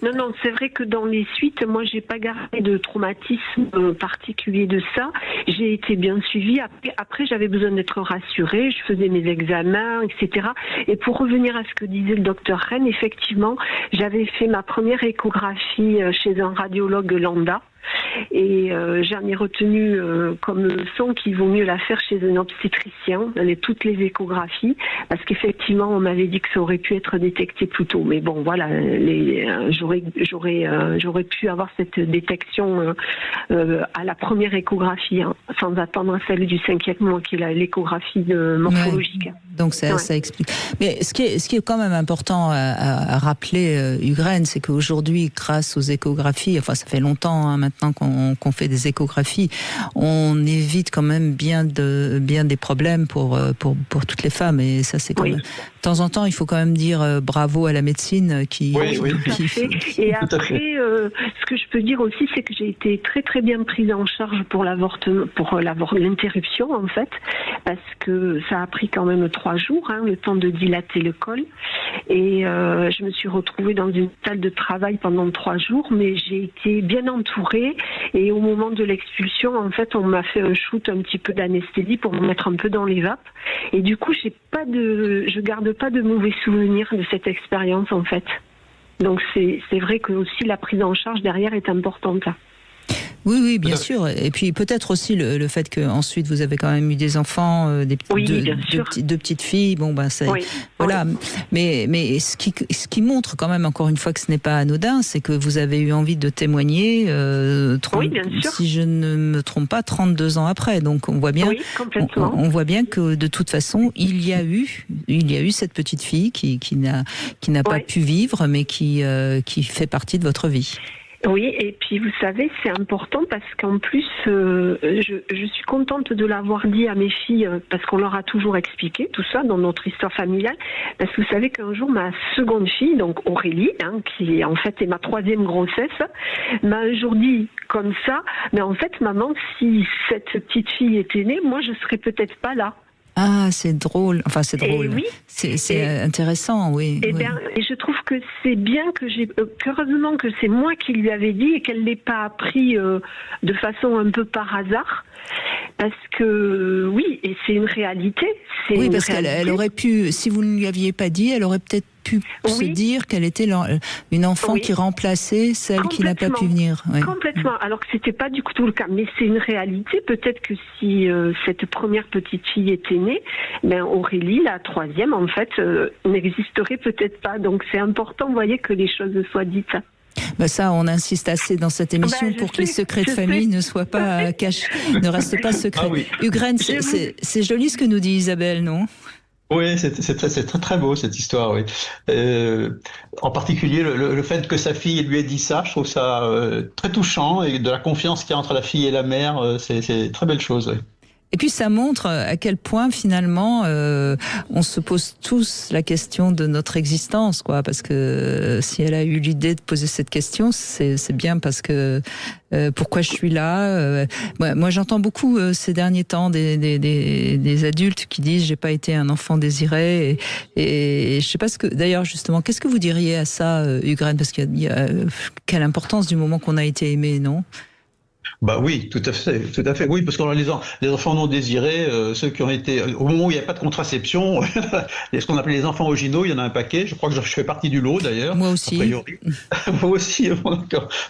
Non, c'est vrai que dans les suites, moi j'ai pas gardé de traumatisme particulier de ça. J'ai été bien suivie. Après j'avais besoin d'être rassurée, je faisais mes examens, etc. Et pour revenir à ce que disait le docteur Rennes, effectivement, j'avais fait ma première échographie chez un radiologue lambda. Et j'en ai retenu comme leçon qu'il vaut mieux la faire chez un obstétricien, toutes les échographies, parce qu'effectivement on m'avait dit que ça aurait pu être détecté plus tôt. Mais bon, voilà, j'aurais pu avoir cette détection à la première échographie, sans attendre celle du 5e mois, qui est l'échographie morphologique.
Ouais. Donc ça explique. Mais ce qui est quand même important à rappeler, Hugues, c'est qu'aujourd'hui, grâce aux échographies, enfin ça fait longtemps maintenant qu'on fait des échographies, on évite quand même bien des problèmes pour toutes les femmes. Et ça, c'est quand même... De temps en temps, il faut quand même dire bravo à la médecine qui...
Et après, ce que je peux dire aussi, c'est que j'ai été très très bien prise en charge pour l'interruption, en fait, parce que ça a pris quand même 3 jours, le temps de dilater le col. Et je me suis retrouvée dans une salle de travail pendant 3 jours, mais j'ai été bien entourée. Et au moment de l'expulsion, en fait, on m'a fait un shoot, un petit peu d'anesthésie pour me mettre un peu dans les vapes. Et du coup, je garde pas de mauvais souvenirs de cette expérience, en fait. Donc c'est vrai que aussi la prise en charge derrière est importante.
Oui, bien sûr. Et puis peut-être aussi le fait que ensuite vous avez quand même eu des enfants, deux petites filles. Bon, voilà. Mais ce qui montre quand même encore une fois que ce n'est pas anodin, c'est que vous avez eu envie de témoigner. Si je ne me trompe pas, 32 ans après. Donc on voit bien.
Oui, complètement.
On voit bien que de toute façon, il y a eu cette petite fille qui n'a pas pu vivre, mais qui fait partie de votre vie.
Oui, et puis vous savez, c'est important parce qu'en plus, je suis contente de l'avoir dit à mes filles parce qu'on leur a toujours expliqué tout ça dans notre histoire familiale. Parce que vous savez qu'un jour, ma seconde fille, donc Aurélie, qui en fait est ma 3e grossesse, m'a un jour dit comme ça, mais en fait, maman, si cette petite fille était née, moi, je serais peut-être pas là.
Ah, c'est drôle. Enfin, c'est drôle.
Oui.
C'est intéressant, oui.
Et je trouve que c'est bien heureusement que c'est moi qui lui avais dit et qu'elle l'ait pas appris de façon un peu par hasard. Parce que, oui, et c'est une réalité.
Oui, parce qu'elle aurait pu, si vous ne lui aviez pas dit, elle aurait peut-être pu se dire qu'elle était une enfant qui remplaçait celle qui n'a pas pu venir. Oui.
Complètement, alors que c'était pas du tout le cas. Mais c'est une réalité. Peut-être que si cette première petite fille était née, Aurélie, la 3e, en fait, n'existerait peut-être pas. Donc c'est important, vous voyez, que les choses soient dites.
Ça, on insiste assez dans cette émission pour que les secrets de famille ne soient pas cachés, ne restent pas secrets.
Ah oui.
Ugraine, c'est joli ce que nous dit Isabelle, non ?
Oui, c'est très, très beau cette histoire. Oui. En particulier, le fait que sa fille lui ait dit ça, je trouve ça très touchant, et de la confiance qu'il y a entre la fille et la mère, c'est une très belle chose. Oui.
Et puis ça montre à quel point finalement on se pose tous la question de notre existence, quoi. Parce que si elle a eu l'idée de poser cette question, c'est bien parce que pourquoi je suis là. Moi j'entends beaucoup ces derniers temps des adultes qui disent j'ai pas été un enfant désiré et je sais pas d'ailleurs justement qu'est-ce que vous diriez à ça, Ugraine, parce qu'il y a quelle importance du moment qu'on a été aimé, non?
Oui, tout à fait. Oui, parce que les enfants non désirés, ceux qui ont été au moment où il n'y a pas de contraception, ce qu'on appelait les enfants originaux, il y en a un paquet. Je crois que je fais partie du lot d'ailleurs.
Moi aussi.
A priori. Moi aussi.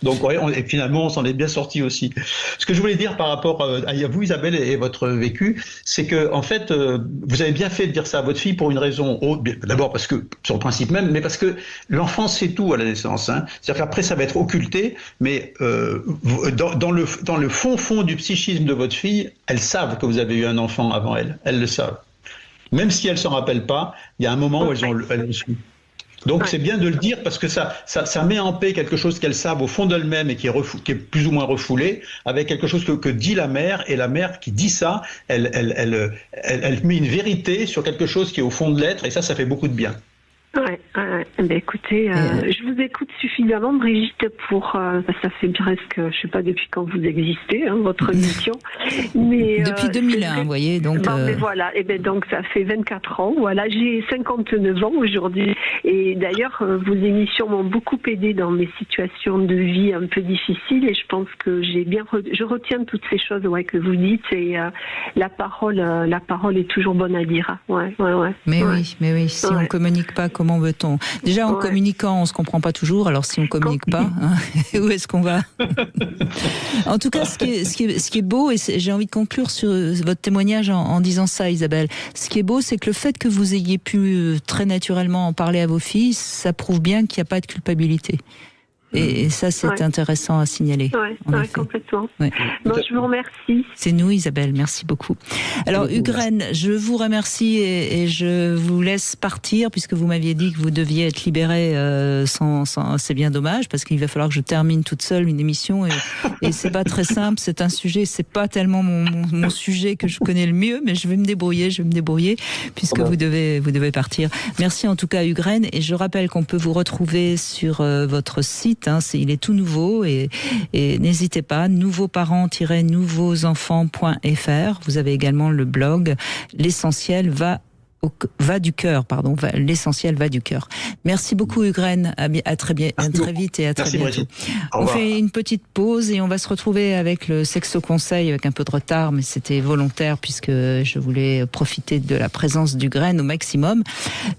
Donc et finalement, on s'en est bien sorti aussi. Ce que je voulais dire par rapport à vous, Isabelle, et votre vécu, c'est que en fait, vous avez bien fait de dire ça à votre fille pour une raison. D'abord parce que sur le principe même, mais parce que l'enfant c'est tout à la naissance. C'est-à-dire qu'après ça va être occulté, mais dans le fond du psychisme de votre fille, elles savent que vous avez eu un enfant avant elle. Elles le savent. Même si elles ne s'en rappellent pas, il y a un moment où elles le su. Donc c'est bien de le dire parce que ça met en paix quelque chose qu'elles savent au fond d'elles-mêmes et qui est plus ou moins refoulé, avec quelque chose que dit la mère, et la mère qui dit ça, elle met une vérité sur quelque chose qui est au fond de l'être, et ça fait beaucoup de bien.
Écoutez, je vous écoute suffisamment, Brigitte, pour ça fait presque, je sais pas depuis quand vous existez, votre émission, mais
depuis 2001, vous voyez, donc.
Mais voilà, donc ça fait 24 ans. Voilà, j'ai 59 ans aujourd'hui, et d'ailleurs vos émissions m'ont beaucoup aidé dans mes situations de vie un peu difficiles, et je pense que je retiens toutes ces choses que vous dites, et la parole est toujours bonne à dire.
Mais oui, si on communique pas, comment veut-on? Déjà, en communiquant, on se comprend pas toujours. Alors, si on communique pas, où est-ce qu'on va? En tout cas, ce qui est beau, et j'ai envie de conclure sur votre témoignage en disant ça, Isabelle. Ce qui est beau, c'est que le fait que vous ayez pu très naturellement en parler à vos filles, ça prouve bien qu'il n'y a pas de culpabilité. Et ça, c'est intéressant à signaler.
Oui, complètement. Je vous remercie.
C'est nous, Isabelle. Merci beaucoup. Alors, Ugraine, je vous remercie et je vous laisse partir puisque vous m'aviez dit que vous deviez être libérée c'est bien dommage parce qu'il va falloir que je termine toute seule une émission et c'est pas très simple. C'est un sujet, c'est pas tellement mon sujet que je connais le mieux, mais je vais me débrouiller puisque vous devez partir. Merci en tout cas, Ugraine, et je rappelle qu'on peut vous retrouver sur votre site. Il est tout nouveau et n'hésitez pas, nouveauparents-nouveauenfants.fr. Vous avez également le blog L'essentiel va du cœur, l'essentiel va du cœur. Merci beaucoup, Ugraine. À très vite et à très bientôt. On fait une petite pause et on va se retrouver avec le Sexo Conseil avec un peu de retard, mais c'était volontaire puisque je voulais profiter de la présence d'Ugraine au maximum.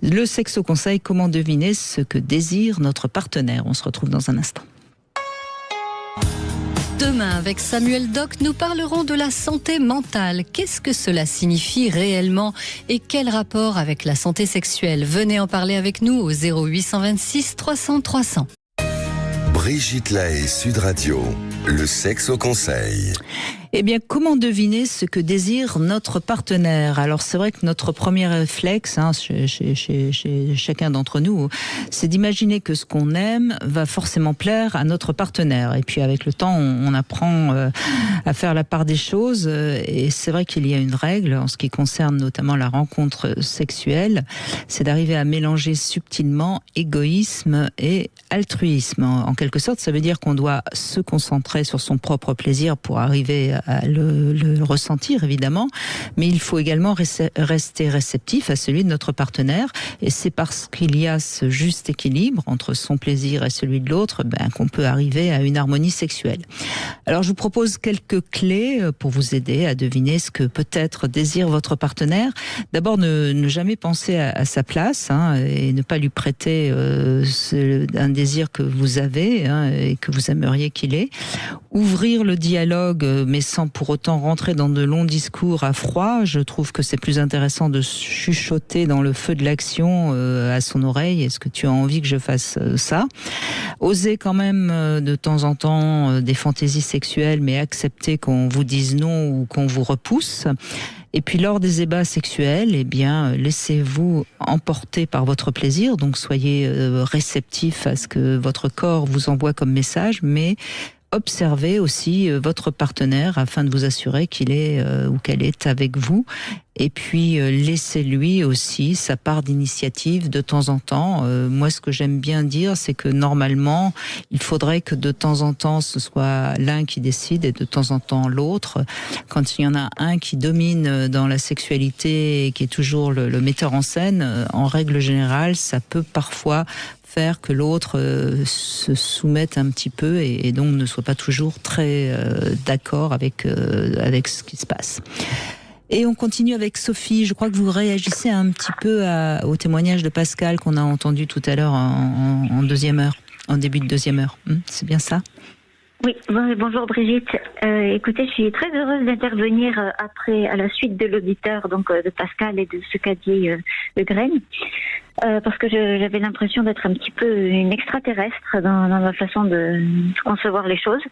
Le Sexo Conseil, comment deviner ce que désire notre partenaire? On se retrouve dans un instant.
Demain, avec Samuel Doc, nous parlerons de la santé mentale. Qu'est-ce que cela signifie réellement et quel rapport avec la santé sexuelle? Venez en parler avec nous au 0826 300 300.
Brigitte Lahaie, Sud Radio, le Sexo Conseil.
Eh bien, comment deviner ce que désire notre partenaire? Alors, c'est vrai que notre premier réflexe, chez chacun d'entre nous, c'est d'imaginer que ce qu'on aime va forcément plaire à notre partenaire. Et puis, avec le temps, on apprend à faire la part des choses. Et c'est vrai qu'il y a une règle en ce qui concerne notamment la rencontre sexuelle, c'est d'arriver à mélanger subtilement égoïsme et altruisme. En quelque sorte, ça veut dire qu'on doit se concentrer sur son propre plaisir pour arriver à le ressentir, évidemment, mais il faut également rester réceptif à celui de notre partenaire, et c'est parce qu'il y a ce juste équilibre entre son plaisir et celui de l'autre qu'on peut arriver à une harmonie sexuelle. Alors, je vous propose quelques clés pour vous aider à deviner ce que peut-être désire votre partenaire. D'abord, ne jamais penser à sa place et ne pas lui prêter un désir que vous avez et que vous aimeriez qu'il ait. Ouvrir le dialogue, mais sans pour autant rentrer dans de longs discours à froid. Je trouve que c'est plus intéressant de chuchoter dans le feu de l'action à son oreille. Est-ce que tu as envie que je fasse ça? Oser quand même de temps en temps des fantaisies sexuelles, mais accepter qu'on vous dise non ou qu'on vous repousse. Et puis lors des ébats sexuels, laissez-vous emporter par votre plaisir, donc soyez réceptif à ce que votre corps vous envoie comme message, mais observez aussi votre partenaire afin de vous assurer qu'il est ou qu'elle est avec vous. Et puis laissez-lui aussi sa part d'initiative de temps en temps. Moi, ce que j'aime bien dire, c'est que normalement, il faudrait que de temps en temps, ce soit l'un qui décide et de temps en temps l'autre. Quand il y en a un qui domine dans la sexualité et qui est toujours le metteur en scène, en règle générale, ça peut parfois faire que l'autre se soumette un petit peu et donc ne soit pas toujours très d'accord avec ce qui se passe. Et on continue avec Sophie. Je crois que vous réagissez un petit peu au témoignage de Pascal qu'on a entendu tout à l'heure en deuxième heure, en début de deuxième heure. C'est bien ça?
Oui, bonjour Brigitte. Écoutez, je suis très heureuse d'intervenir à la suite de l'auditeur, donc de Pascal et de ce qu'a dit Le Graine, parce que j'avais l'impression d'être un petit peu une extraterrestre dans ma façon de concevoir les choses.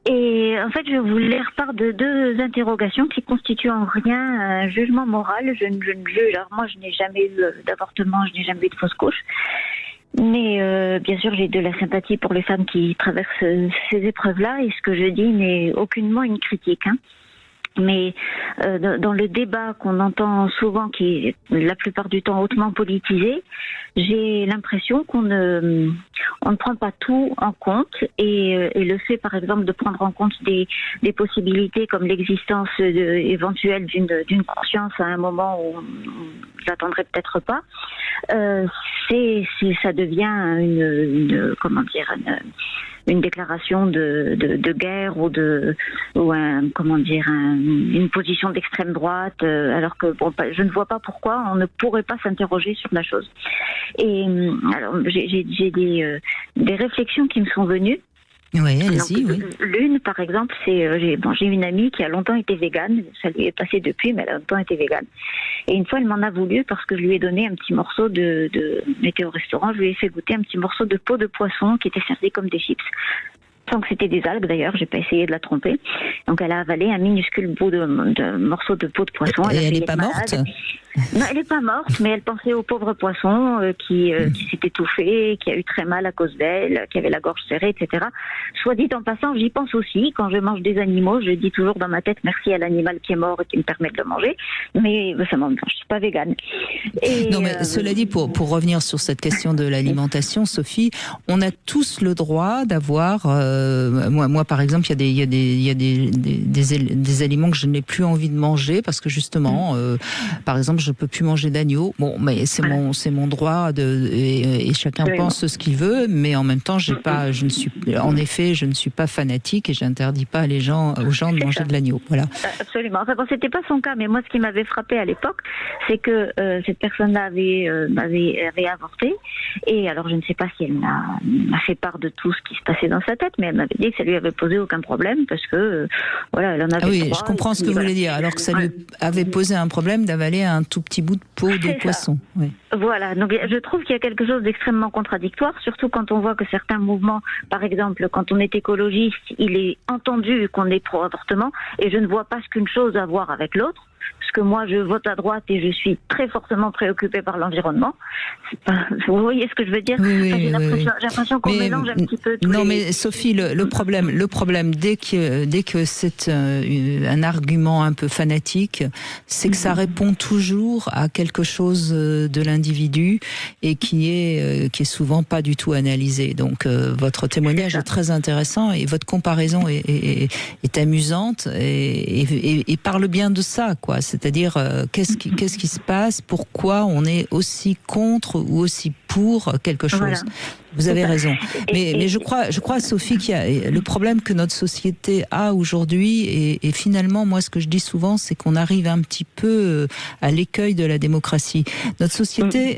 Et en fait, je voulais faire part de deux interrogations qui constituent en rien un jugement moral. Je ne juge. Alors moi, je n'ai jamais eu d'avortement, je n'ai jamais eu de fausse couche. Mais bien sûr, j'ai de la sympathie pour les femmes qui traversent ces épreuves-là. Et ce que je dis n'est aucunement une critique. Mais dans le débat qu'on entend souvent, qui est la plupart du temps hautement politisé, j'ai l'impression qu'on ne prend pas tout en compte et le fait, par exemple, de prendre en compte des possibilités comme l'existence éventuelle d'une conscience à un moment où on l'attendrait peut-être pas, ça devient une déclaration de guerre ou une position d'extrême droite, alors que je ne vois pas pourquoi on ne pourrait pas s'interroger sur la chose. Et alors j'ai des réflexions qui me sont venues.
Oui, allez-y, oui.
L'une, par exemple, c'est j'ai une amie qui a longtemps été végane, ça lui est passé depuis, mais elle a longtemps été végane. Et une fois, elle m'en a voulu parce que je lui ai donné un petit morceau on était au restaurant, je lui ai fait goûter un petit morceau de peau de poisson qui était servi comme des chips. Sans que c'était des algues d'ailleurs, j'ai pas essayé de la tromper. Donc elle a avalé un minuscule bout de morceau de peau de poisson.
Et elle n'est pas morte?
Non, elle n'est pas morte, mais elle pensait au pauvre poisson qui s'est étouffé, qui a eu très mal à cause d'elle, qui avait la gorge serrée, etc. Soit dit en passant, j'y pense aussi. Quand je mange des animaux, je dis toujours dans ma tête merci à l'animal qui est mort et qui me permet de le manger. Mais ça m'en je suis pas végane.
Non, mais cela dit, pour revenir sur cette question de l'alimentation, Sophie, on a tous le droit d'avoir... moi, par exemple, il y a des aliments que je n'ai plus envie de manger parce que justement, par exemple, je peux plus manger d'agneau. Bon, mais c'est mon droit et chacun pense ce qu'il veut, mais en même temps, je ne suis pas fanatique et j'interdis pas aux gens de manger de l'agneau. Voilà.
Absolument. Enfin, bon, c'était pas son cas, mais moi, ce qui m'avait frappé à l'époque, c'est que cette personne-là avait avorté. Et alors, je ne sais pas si elle m'a fait part de tout ce qui se passait dans sa tête, mais elle m'avait dit que ça lui avait posé aucun problème parce que elle en avait.
Ah oui, je comprends ce que vous voulez dire. Alors que ça lui avait posé un problème d'avaler un tout petit bout de peau de poisson. Oui.
Voilà, donc je trouve qu'il y a quelque chose d'extrêmement contradictoire, surtout quand on voit que certains mouvements, par exemple, quand on est écologiste, il est entendu qu'on est pro-avortement, et je ne vois pas ce qu'une chose a à voir avec l'autre. Parce que moi, je vote à droite et je suis très fortement préoccupée par l'environnement. Vous voyez ce que je veux dire? J'ai l'impression qu'on mélange un petit peu tous
mais Sophie, le problème, dès que c'est un argument un peu fanatique, c'est que ça répond toujours à quelque chose de l'individu et qui est souvent pas du tout analysé. Donc, votre témoignage est très intéressant et votre comparaison est amusante et parle bien de ça, quoi. C'est-à-dire, qu'est-ce qui se passe? Pourquoi on est aussi contre ou aussi pour quelque chose? Voilà. Vous avez raison. Mais je crois, Sophie, qu'il y a le problème que notre société a aujourd'hui, et finalement, moi, ce que je dis souvent, c'est qu'on arrive un petit peu à l'écueil de la démocratie. Notre société,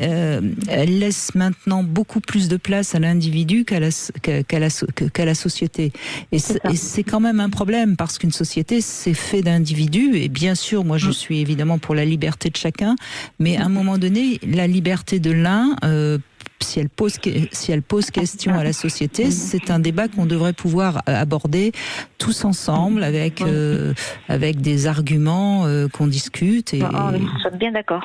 elle laisse maintenant beaucoup plus de place à l'individu qu'à la société. Et c'est quand même un problème, parce qu'une société, c'est fait d'individus, et bien sûr, moi, je suis évidemment pour la liberté de chacun, mais à un moment donné, la liberté de l'un, si elle pose question à la société, c'est un débat qu'on devrait pouvoir aborder tous ensemble avec des arguments qu'on discute. Et...
je suis bien d'accord.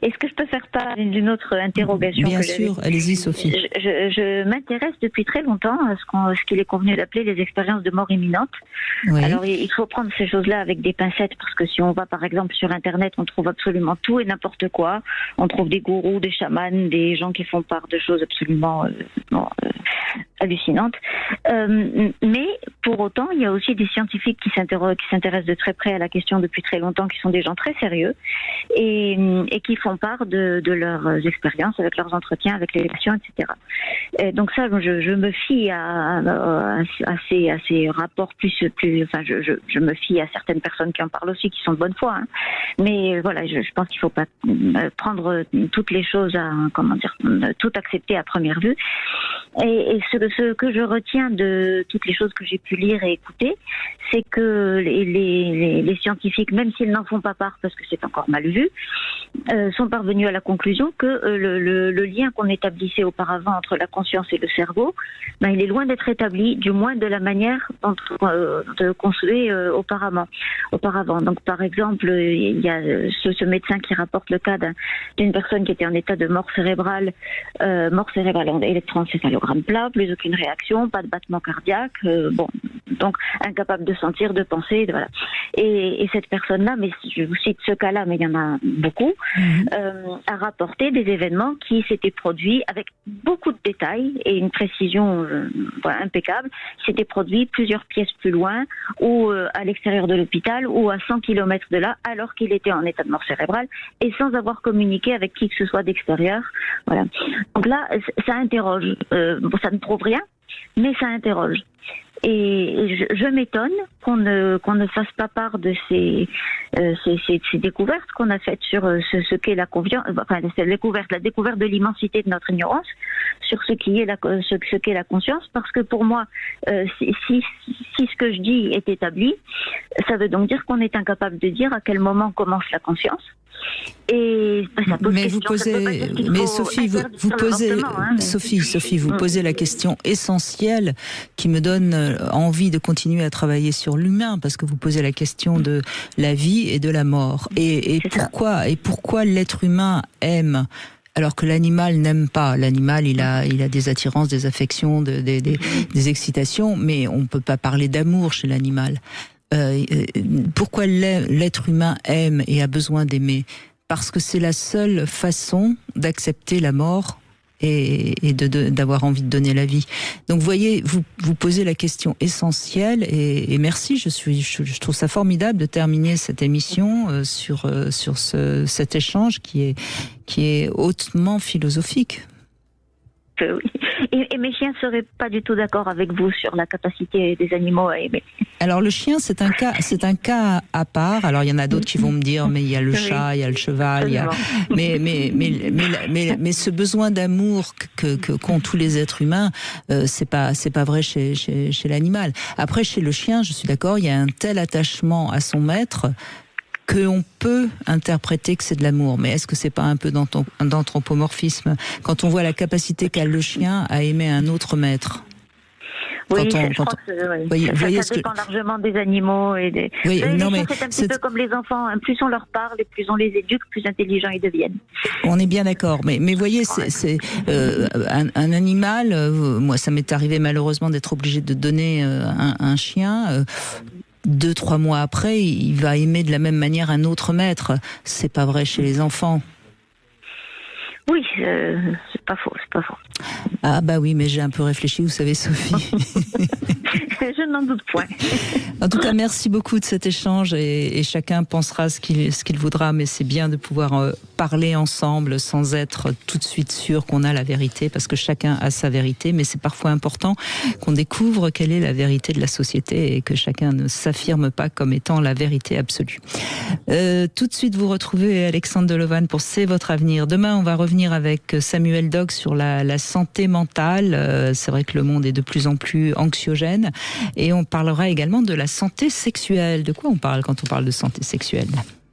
Est-ce que je peux faire part d'une autre interrogation?
Bien sûr, allez-y Sophie.
Je m'intéresse depuis très longtemps à ce qu'il est convenu d'appeler les expériences de mort imminente. Oui. Alors il faut prendre ces choses-là avec des pincettes, parce que si on va par exemple sur Internet, on trouve absolument tout et n'importe quoi. On trouve des gourous, des chamans, des gens qui font part de choses absolument hallucinantes. Mais pour autant, il y a aussi des scientifiques qui s'intéressent de très près à la question depuis très longtemps, qui sont des gens très sérieux et qui font part de leurs expériences, avec leurs entretiens, avec les patients, etc. Et donc ça, je me fie à ces rapports je me fie à certaines personnes qui en parlent aussi, qui sont de bonne foi. Hein. Mais voilà, je pense qu'il ne faut pas prendre toutes les choses tout accepter à première vue. Et ce que je retiens de toutes les choses que j'ai pu lire et écouter, c'est que les scientifiques, même s'ils n'en font pas part parce que c'est encore mal vu, sont parvenus à la conclusion que le lien qu'on établissait auparavant entre la conscience et le cerveau, il est loin d'être établi, du moins de la manière dont on concevait auparavant. Donc par exemple, il y a ce médecin qui rapporte le cas d'une personne qui était en état de mort cérébrale en électroencéphalogramme plat, plus aucune réaction, pas de battement cardiaque, donc incapable de sentir, de penser, voilà. Et cette personne-là, mais je vous cite ce cas-là, mais il y en a beaucoup, a rapporté des événements qui s'étaient produits avec beaucoup de détails et une précision impeccable, s'étaient produits plusieurs pièces plus loin, ou à l'extérieur de l'hôpital, ou à 100 km de là, alors qu'il était en état de mort cérébrale, et sans avoir communiqué avec qui que ce soit d'extérieur. Voilà. Donc là, ça interroge. Ça ne prouve rien, mais ça interroge. Et je m'étonne qu'on ne fasse pas part de ces découvertes qu'on a faites sur ce qu'est la confiance, la découverte de l'immensité de notre ignorance sur ce qu'est la conscience, parce que pour moi, si ce que je dis est établi, ça veut donc dire qu'on est incapable de dire à quel moment commence la conscience. Et ça pose
Sophie, vous posez la question essentielle qui me donne envie de continuer à travailler sur l'humain, parce que vous posez la question de la vie et de la mort. Et pourquoi l'être humain aime alors que l'animal n'aime pas? L'animal, il a des attirances, des affections, des excitations, mais on ne peut pas parler d'amour chez l'animal. Pourquoi l'être humain aime et a besoin d'aimer? Parce que c'est la seule façon d'accepter la mort et d'avoir envie de donner la vie. Donc vous voyez, vous posez la question essentielle, et merci, je trouve ça formidable de terminer cette émission sur cet échange qui est hautement philosophique.
Oui. Et mes chiens ne seraient pas du tout d'accord avec vous sur la capacité des animaux à aimer. Alors le chien, c'est un cas à part. Alors il y en a d'autres qui vont me dire, mais il y a le chat, il y a le cheval, mais ce besoin d'amour qu'ont tous les êtres humains, c'est pas vrai chez l'animal. Après, chez le chien, je suis d'accord, il y a un tel attachement à son maître
qu'on peut interpréter que c'est de l'amour. Mais est-ce que c'est pas un peu d'anthropomorphisme quand on voit la capacité qu'a le chien à aimer un autre maître?
Oui, je crois que ça dépend largement des animaux et des.
Oui, non, mais
c'est un petit peu comme les enfants. Plus on leur parle et plus on les éduque, plus intelligents ils deviennent.
On est bien d'accord, mais voyez, c'est un animal. Moi, ça m'est arrivé malheureusement d'être obligé de donner un chien. 2-3 mois après, il va aimer de la même manière un autre maître. C'est pas vrai chez les enfants.
Oui, c'est pas faux.
Ah bah oui, mais j'ai un peu réfléchi, vous savez, Sophie.
Je n'en doute point.
En tout cas, merci beaucoup de cet échange et chacun pensera ce qu'il voudra, mais c'est bien de pouvoir parler ensemble sans être tout de suite sûr qu'on a la vérité, parce que chacun a sa vérité, mais c'est parfois important qu'on découvre quelle est la vérité de la société et que chacun ne s'affirme pas comme étant la vérité absolue. Tout de suite, vous retrouvez Alexandre Delevanne pour C'est votre avenir. Demain, on va revenir avec Samuel Dock sur la santé mentale. C'est vrai que le monde est de plus en plus anxiogène et on parlera également de la santé sexuelle. De quoi on parle quand on parle de santé sexuelle ?